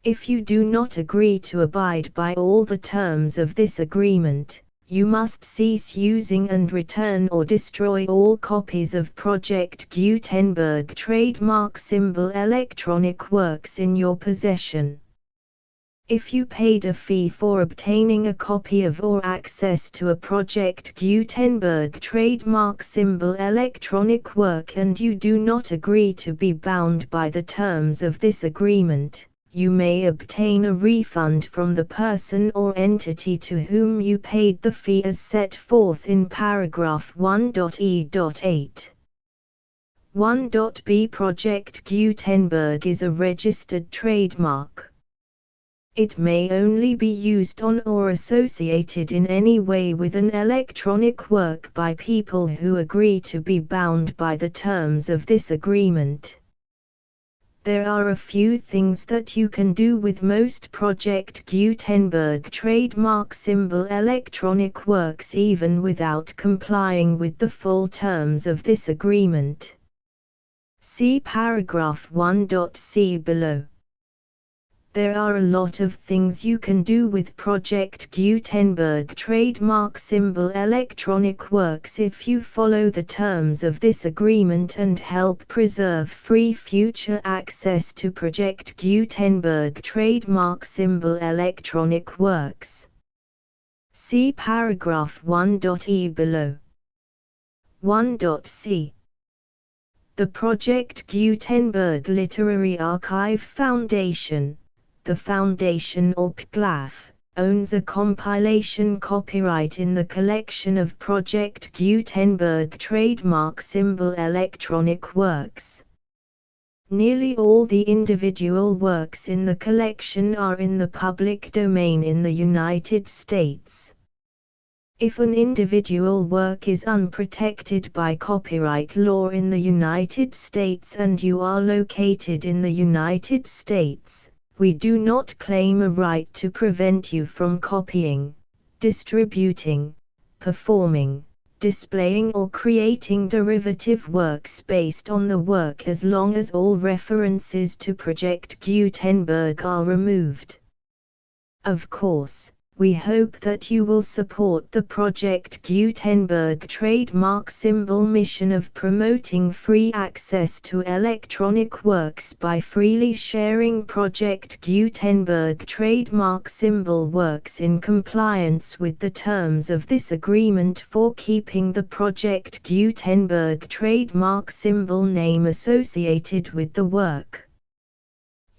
If you do not agree to abide by all the terms of this agreement, you must cease using and return or destroy all copies of Project Gutenberg trademark symbol electronic works in your possession. If you paid a fee for obtaining a copy of or access to a Project Gutenberg trademark symbol electronic work and you do not agree to be bound by the terms of this agreement, you may obtain a refund from the person or entity to whom you paid the fee as set forth in paragraph 1.e.8. 1.b Project Gutenberg is a registered trademark. It may only be used on or associated in any way with an electronic work by people who agree to be bound by the terms of this agreement. There are a few things that you can do with most Project Gutenberg trademark symbol electronic works even without complying with the full terms of this agreement. See paragraph 1.c below. There are a lot of things you can do with Project Gutenberg trademark symbol electronic works if you follow the terms of this agreement and help preserve free future access to Project Gutenberg trademark symbol electronic works. See paragraph 1.e below. 1.c. The Project Gutenberg Literary Archive Foundation, the Foundation or PGLAF, owns a compilation copyright in the collection of Project Gutenberg trademark symbol electronic works. Nearly all the individual works in the collection are in the public domain in the United States. If an individual work is unprotected by copyright law in the United States and you are located in the United States, we do not claim a right to prevent you from copying, distributing, performing, displaying or creating derivative works based on the work as long as all references to Project Gutenberg are removed. Of course, we hope that you will support the Project Gutenberg trademark symbol mission of promoting free access to electronic works by freely sharing Project Gutenberg trademark symbol works in compliance with the terms of this agreement for keeping the Project Gutenberg trademark symbol name associated with the work.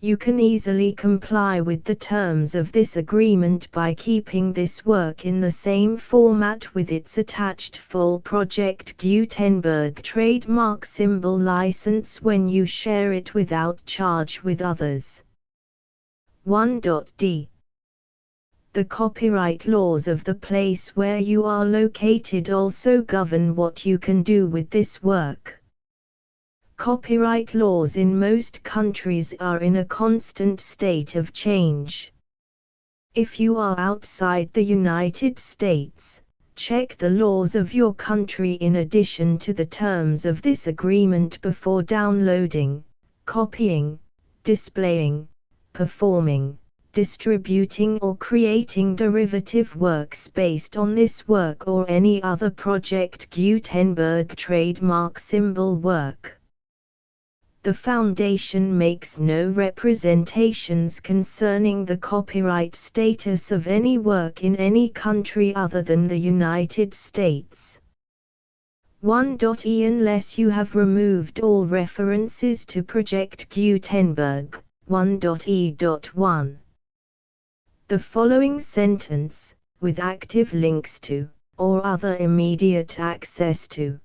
You can easily comply with the terms of this agreement by keeping this work in the same format with its attached full Project Gutenberg trademark symbol license when you share it without charge with others. 1.d. The copyright laws of the place where you are located also govern what you can do with this work. Copyright laws in most countries are in a constant state of change. If you are outside the United States, check the laws of your country in addition to the terms of this agreement before downloading, copying, displaying, performing, distributing or creating derivative works based on this work or any other Project Gutenberg trademark symbol work. The Foundation makes no representations concerning the copyright status of any work in any country other than the United States. 1.e Unless you have removed all references to Project Gutenberg, 1.e.1. The following sentence, with active links to, or other immediate access to,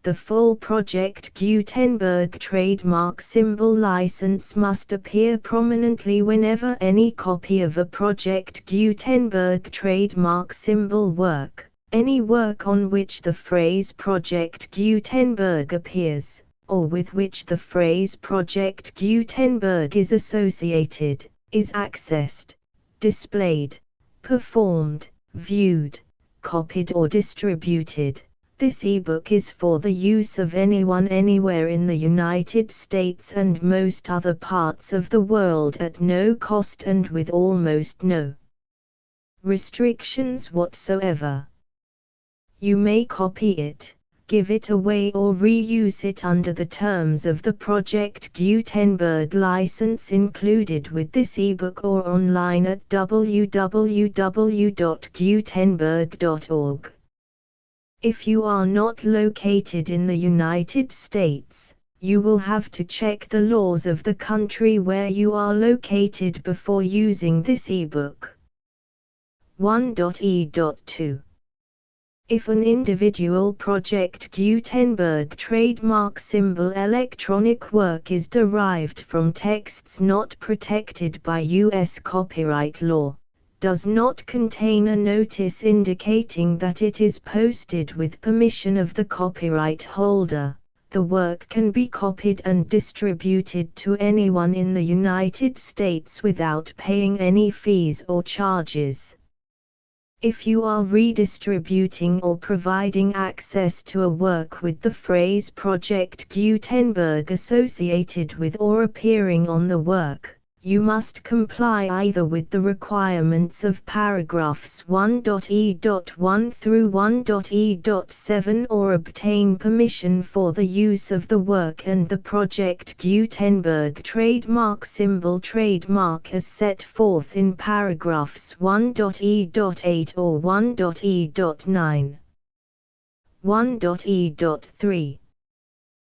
the full Project Gutenberg trademark symbol license must appear prominently whenever any copy of a Project Gutenberg trademark symbol work, any work on which the phrase Project Gutenberg appears, or with which the phrase Project Gutenberg is associated, is accessed, displayed, performed, viewed, copied or distributed. This ebook is for the use of anyone anywhere in the United States and most other parts of the world at no cost and with almost no restrictions whatsoever. You may copy it, give it away or reuse it under the terms of the Project Gutenberg license included with this ebook or online at www.gutenberg.org. If you are not located in the United States, you will have to check the laws of the country where you are located before using this ebook. 1.e.2. If an individual Project Gutenberg trademark symbol electronic work is derived from texts not protected by U.S. copyright law, does not contain a notice indicating that it is posted with permission of the copyright holder, the work can be copied and distributed to anyone in the United States without paying any fees or charges. If you are redistributing or providing access to a work with the phrase Project Gutenberg associated with or appearing on the work, you must comply either with the requirements of paragraphs 1.e.1 through 1.e.7 or obtain permission for the use of the work and the Project Gutenberg trademark symbol trademark as set forth in paragraphs 1.e.8 or 1.e.9. 1.e.3.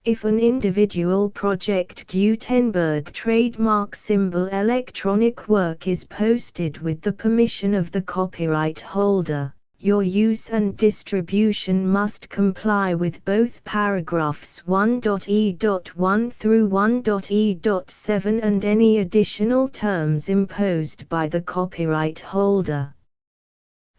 If an individual Project Gutenberg trademark symbol electronic work is posted with the permission of the copyright holder, your use and distribution must comply with both paragraphs 1.e.1 through 1.e.7 and any additional terms imposed by the copyright holder.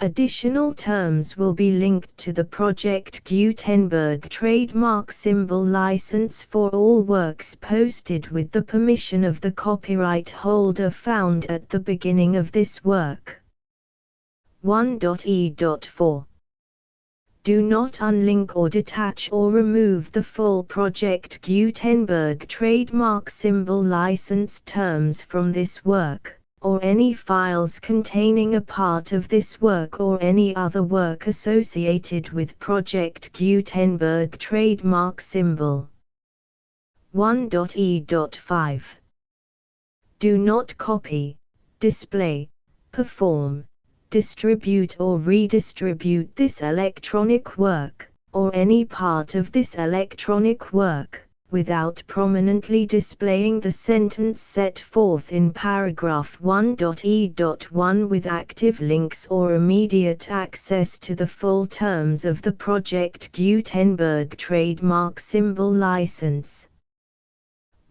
Additional terms will be linked to the Project Gutenberg trademark symbol license for all works posted with the permission of the copyright holder found at the beginning of this work. 1.e.4. Do not unlink or detach or remove the full Project Gutenberg trademark symbol license terms from this work, or any files containing a part of this work or any other work associated with Project Gutenberg trademark symbol. 1.e.5. Do not copy, display, perform, distribute or redistribute this electronic work, or any part of this electronic work, without prominently displaying the sentence set forth in paragraph 1.e.1 with active links or immediate access to the full terms of the Project Gutenberg trademark symbol license.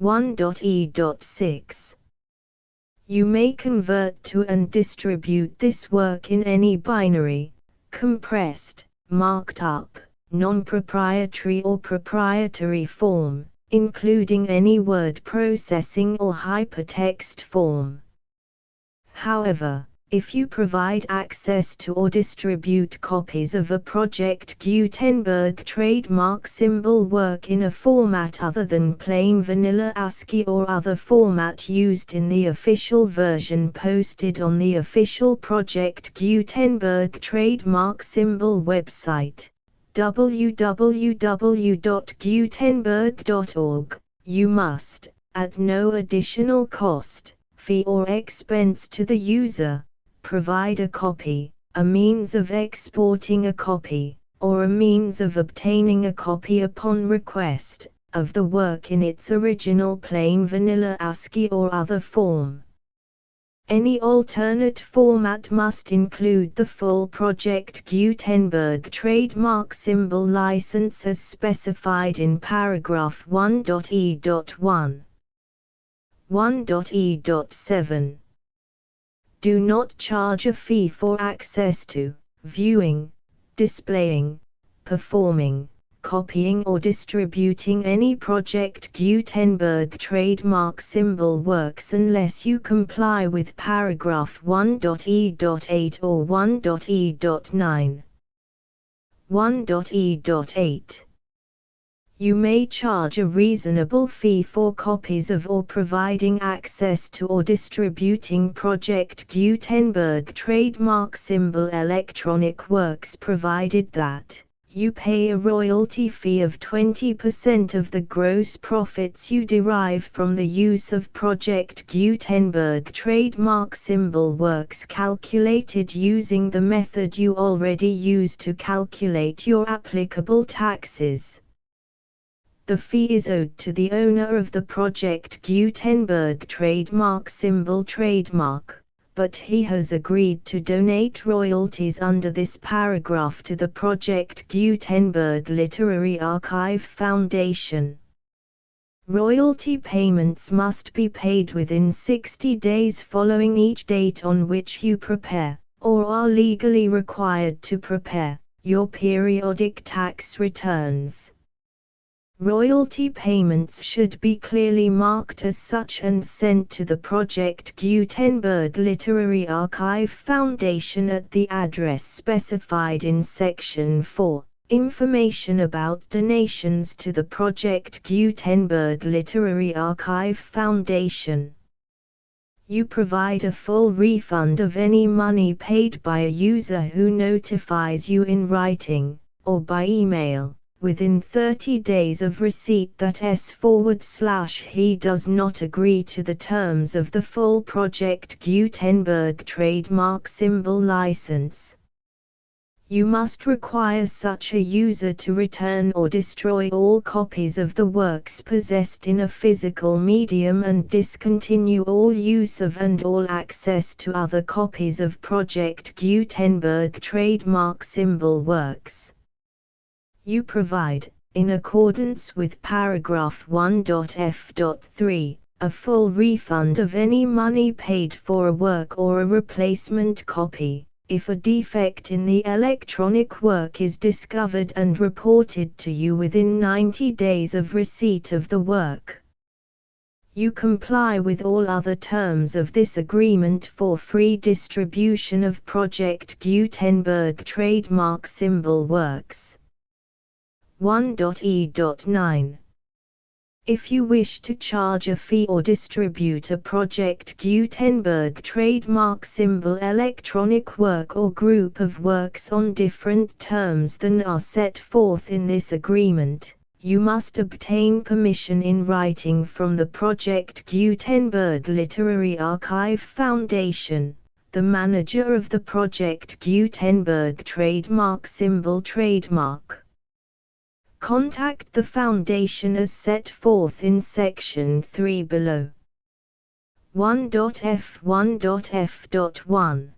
1.e.6. You may convert to and distribute this work in any binary, compressed, marked up, non-proprietary or proprietary form, including any word processing or hypertext form. However, if you provide access to or distribute copies of a Project Gutenberg trademark symbol work in a format other than plain vanilla ASCII or other format used in the official version posted on the official Project Gutenberg trademark symbol website, www.gutenberg.org, you must, at no additional cost, fee or expense to the user, provide a copy, a means of exporting a copy, or a means of obtaining a copy upon request, of the work in its original plain vanilla ASCII or other form. Any alternate format must include the full Project Gutenberg trademark symbol license as specified in paragraph 1.e.1. 1.e.7. Do not charge a fee for access to, viewing, displaying, performing, copying or distributing any Project Gutenberg trademark symbol works unless you comply with paragraph 1.e.8 or 1.e.9. 1.e.8. You may charge a reasonable fee for copies of or providing access to or distributing Project Gutenberg trademark symbol electronic works provided that you pay a royalty fee of 20% of the gross profits you derive from the use of Project Gutenberg trademark symbol works calculated using the method you already use to calculate your applicable taxes. The fee is owed to the owner of the Project Gutenberg trademark symbol trademark, but he has agreed to donate royalties under this paragraph to the Project Gutenberg Literary Archive Foundation. Royalty payments must be paid within 60 days following each date on which you prepare, or are legally required to prepare, your periodic tax returns. Royalty payments should be clearly marked as such and sent to the Project Gutenberg Literary Archive Foundation at the address specified in Section 4. Information about donations to the Project Gutenberg Literary Archive Foundation. You provide a full refund of any money paid by a user who notifies you in writing, or by email, within 30 days of receipt that he does not agree to the terms of the full Project Gutenberg trademark symbol license. You must require such a user to return or destroy all copies of the works possessed in a physical medium and discontinue all use of and all access to other copies of Project Gutenberg trademark symbol works. You provide, in accordance with paragraph 1.f.3, a full refund of any money paid for a work or a replacement copy, if a defect in the electronic work is discovered and reported to you within 90 days of receipt of the work. You comply with all other terms of this agreement for free distribution of Project Gutenberg trademark symbol works. 1.e.9. If you wish to charge a fee or distribute a Project Gutenberg trademark symbol electronic work or group of works on different terms than are set forth in this agreement, you must obtain permission in writing from the Project Gutenberg Literary Archive Foundation, the manager of the Project Gutenberg trademark symbol trademark. Contact the Foundation as set forth in Section 3 below. 1.f1.f.1.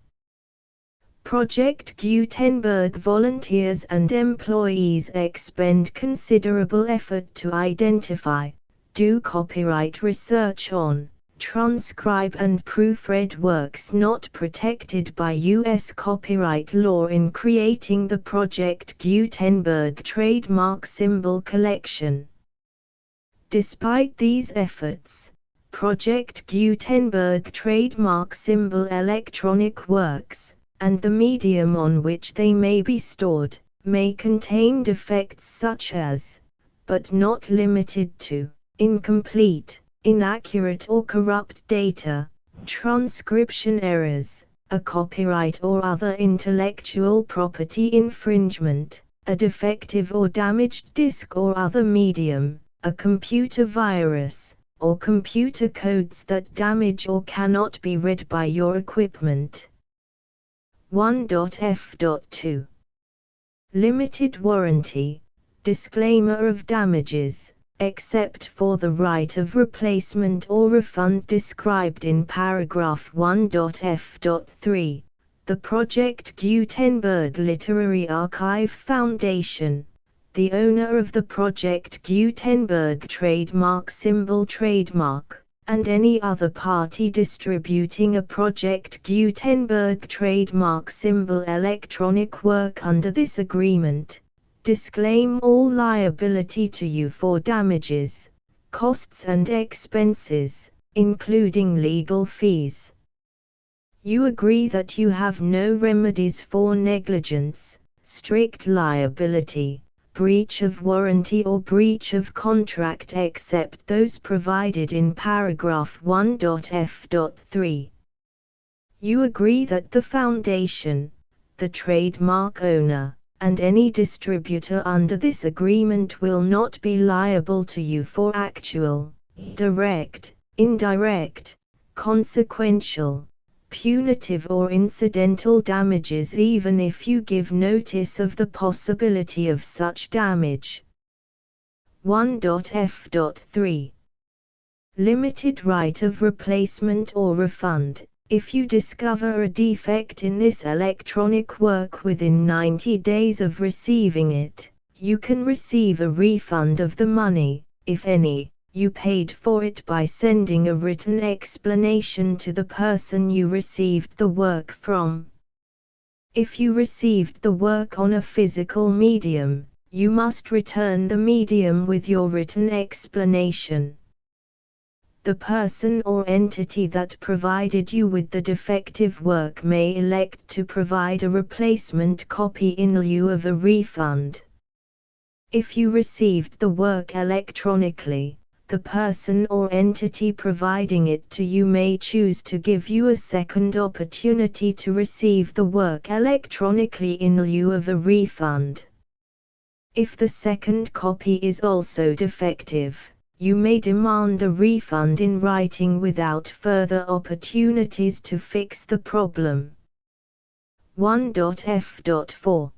Project Gutenberg volunteers and employees expend considerable effort to identify, do copyright research on, transcribe and proofread works not protected by U.S. copyright law in creating the Project Gutenberg trademark symbol collection. Despite these efforts, Project Gutenberg trademark symbol electronic works, and the medium on which they may be stored, may contain defects such as, but not limited to, incomplete, inaccurate or corrupt data, transcription errors, a copyright or other intellectual property infringement, a defective or damaged disk or other medium, a computer virus, or computer codes that damage or cannot be read by your equipment. 1.f.2. Limited warranty, disclaimer of damages, except for the right of replacement or refund described in paragraph 1.f.3, the Project Gutenberg Literary Archive Foundation, the owner of the Project Gutenberg trademark symbol trademark, and any other party distributing a Project Gutenberg trademark symbol electronic work under this agreement, disclaim all liability to you for damages, costs and expenses, including legal fees. You agree that you have no remedies for negligence, strict liability, breach of warranty or breach of contract except those provided in paragraph 1.f.3. You agree that the Foundation, the trademark owner, and any distributor under this agreement will not be liable to you for actual, direct, indirect, consequential, punitive or incidental damages even if you give notice of the possibility of such damage. 1.f.3. Limited right of replacement or refund, If you discover a defect in this electronic work within 90 days of receiving it, you can receive a refund of the money, if any, you paid for it by sending a written explanation to the person you received the work from. If you received the work on a physical medium, you must return the medium with your written explanation. The person or entity that provided you with the defective work may elect to provide a replacement copy in lieu of a refund. If you received the work electronically, the person or entity providing it to you may choose to give you a second opportunity to receive the work electronically in lieu of a refund. If the second copy is also defective, you may demand a refund in writing without further opportunities to fix the problem. 1.f.4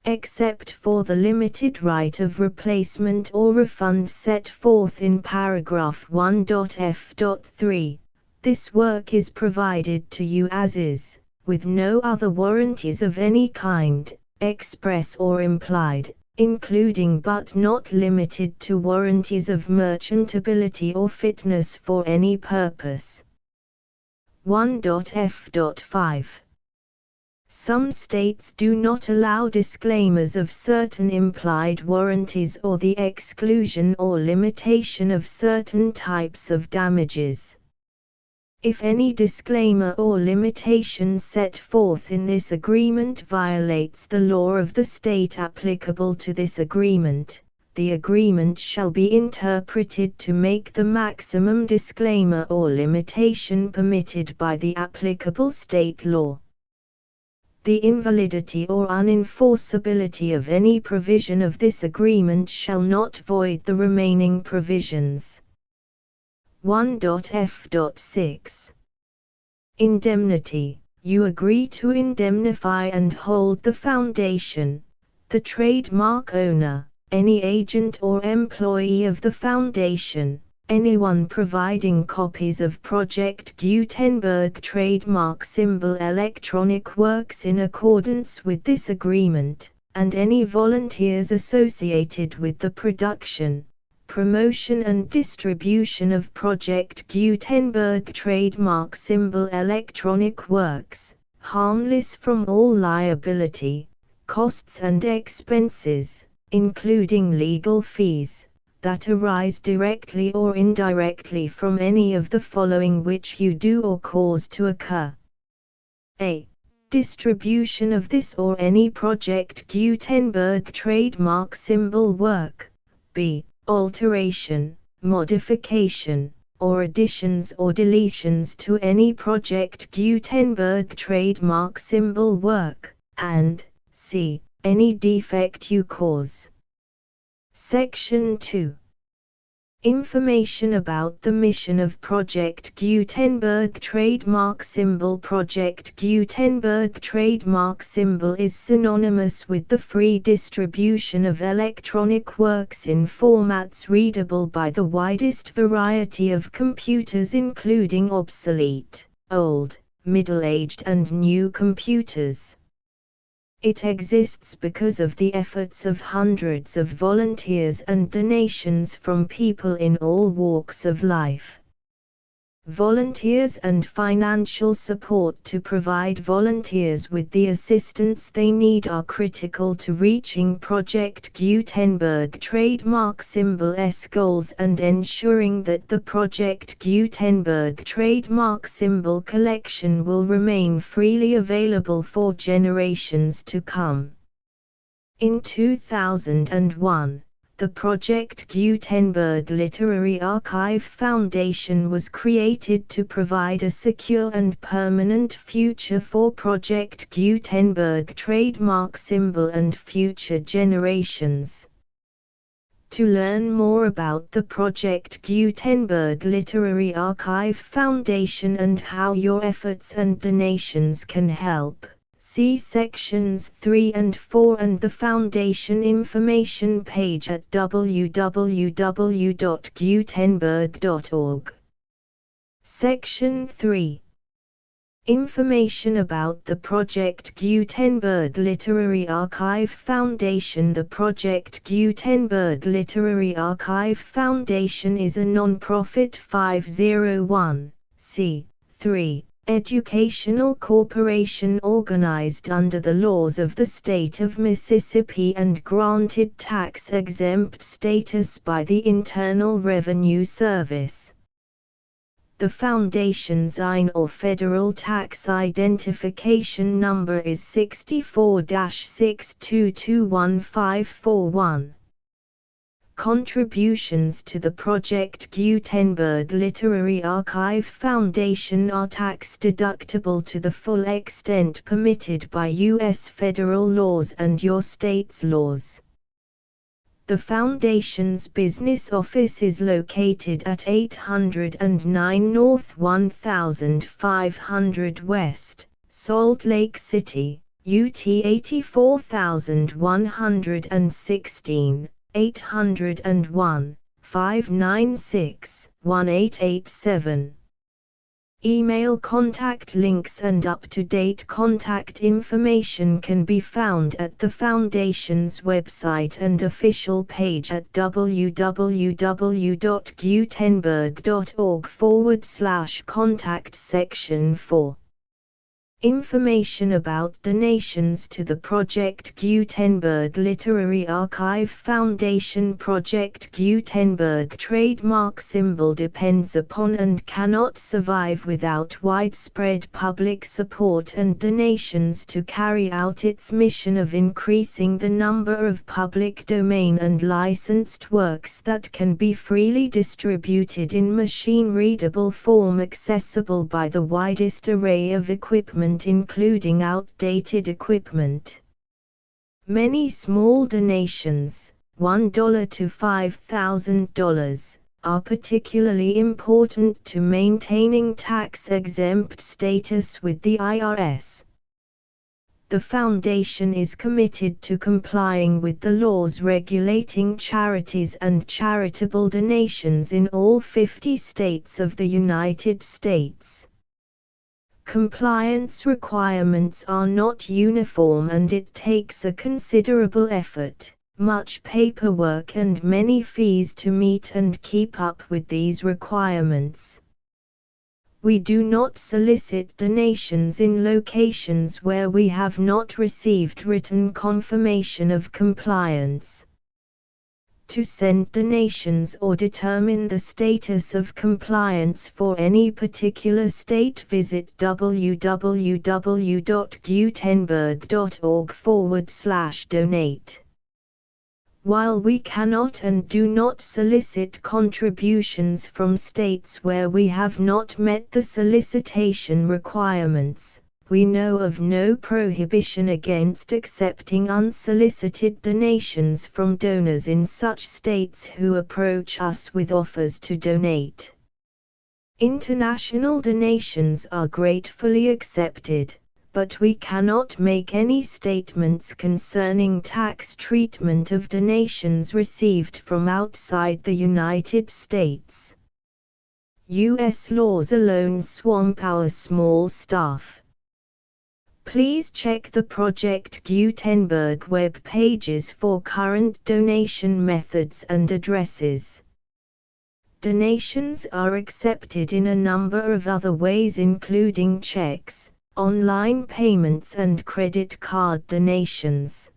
Except for the limited right of replacement or refund set forth in paragraph 1.f.3, this work is provided to you as is, with no other warranties of any kind, express or implied, including but not limited to warranties of merchantability or fitness for any purpose. 1.f.5 Some states do not allow disclaimers of certain implied warranties or the exclusion or limitation of certain types of damages. If any disclaimer or limitation set forth in this agreement violates the law of the state applicable to this agreement, the agreement shall be interpreted to make the maximum disclaimer or limitation permitted by the applicable state law. The invalidity or unenforceability of any provision of this agreement shall not void the remaining provisions. 1.f.6 Indemnity. You agree to indemnify and hold the foundation, the trademark owner, any agent or employee of the foundation, anyone providing copies of Project Gutenberg trademark symbol electronic works in accordance with this agreement, and any volunteers associated with the production, promotion and distribution of Project Gutenberg trademark symbol electronic works, harmless from all liability, costs and expenses, including legal fees, that arise directly or indirectly from any of the following which you do or cause to occur. A. Distribution of this or any Project Gutenberg trademark symbol work. B. Alteration, modification, or additions or deletions to any Project Gutenberg trademark symbol work, and C. Any defect you cause. Section 2. Information about the mission of Project Gutenberg trademark symbol. Project Gutenberg trademark symbol is synonymous with the free distribution of electronic works in formats readable by the widest variety of computers, including obsolete, old, middle-aged and new computers. It exists because of the efforts of hundreds of volunteers and donations from people in all walks of life. Volunteers and financial support to provide volunteers with the assistance they need are critical to reaching Project Gutenberg trademark symbol's goals and ensuring that the Project Gutenberg trademark symbol collection will remain freely available for generations to come. In 2001, the Project Gutenberg Literary Archive Foundation was created to provide a secure and permanent future for Project Gutenberg trademark symbol and future generations. To learn more about the Project Gutenberg Literary Archive Foundation and how your efforts and donations can help, see sections 3 and 4 and the Foundation information page at www.gutenberg.org. Section 3. Information about the Project Gutenberg Literary Archive Foundation. The Project Gutenberg Literary Archive Foundation is a non-profit 501(c)(3) educational corporation organized under the laws of the state of Mississippi and granted tax-exempt status by the Internal Revenue Service. The Foundation's IN or Federal Tax Identification Number is 64-6221541. Contributions to the Project Gutenberg Literary Archive Foundation are tax-deductible to the full extent permitted by U.S. federal laws and your state's laws. The Foundation's business office is located at 809 North 1500 West, Salt Lake City, UT 84116, 801-596-1887. Email contact links and up-to-date contact information can be found at the Foundation's website and official page at www.gutenberg.org/contact section 4. Information about donations to the Project Gutenberg Literary Archive Foundation. Project Gutenberg trademark symbol depends upon and cannot survive without widespread public support and donations to carry out its mission of increasing the number of public domain and licensed works that can be freely distributed in machine-readable form accessible by the widest array of equipment including outdated equipment. Many small donations, $1 to $5,000, are particularly important to maintaining tax-exempt status with the IRS. The Foundation is committed to complying with the laws regulating charities and charitable donations in all 50 states of the United States. Compliance requirements are not uniform and it takes a considerable effort, much paperwork and many fees to meet and keep up with these requirements. We do not solicit donations in locations where we have not received written confirmation of compliance. To send donations or determine the status of compliance for any particular state, visit www.gutenberg.org/donate. While we cannot and do not solicit contributions from states where we have not met the solicitation requirements, we know of no prohibition against accepting unsolicited donations from donors in such states who approach us with offers to donate. International donations are gratefully accepted, but we cannot make any statements concerning tax treatment of donations received from outside the United States. U.S. laws alone swamp our small staff. Please check the Project Gutenberg web pages for current donation methods and addresses. Donations are accepted in a number of other ways including checks, online payments and credit card donations.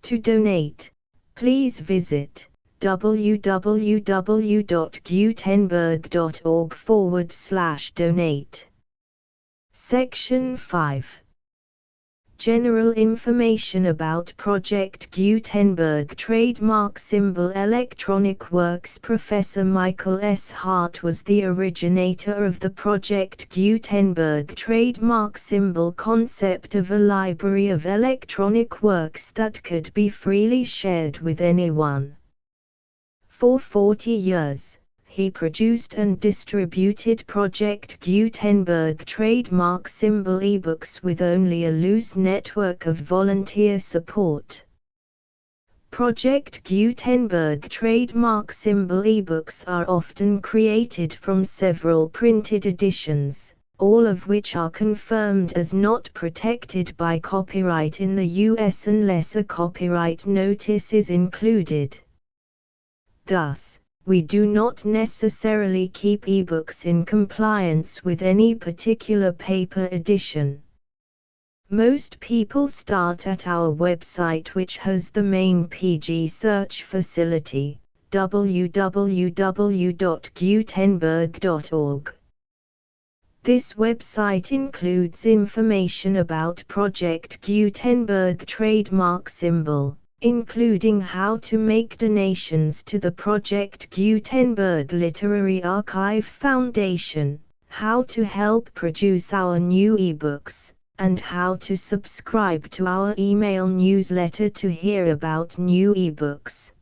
To donate, please visit www.gutenberg.org/donate. Section 5. General information about Project Gutenberg trademark symbol electronic works. Professor Michael S. Hart was the originator of the Project Gutenberg trademark symbol concept of a library of electronic works that could be freely shared with anyone. For 40 years, he produced and distributed Project Gutenberg trademark symbol ebooks with only a loose network of volunteer support. Project Gutenberg trademark symbol ebooks are often created from several printed editions, all of which are confirmed as not protected by copyright in the US unless a copyright notice is included. Thus, we do not necessarily keep ebooks in compliance with any particular paper edition. Most people start at our website, which has the main PG search facility, www.gutenberg.org. This website includes information about Project Gutenberg trademark symbol, including how to make donations to the Project Gutenberg Literary Archive Foundation, how to help produce our new ebooks, and how to subscribe to our email newsletter to hear about new ebooks.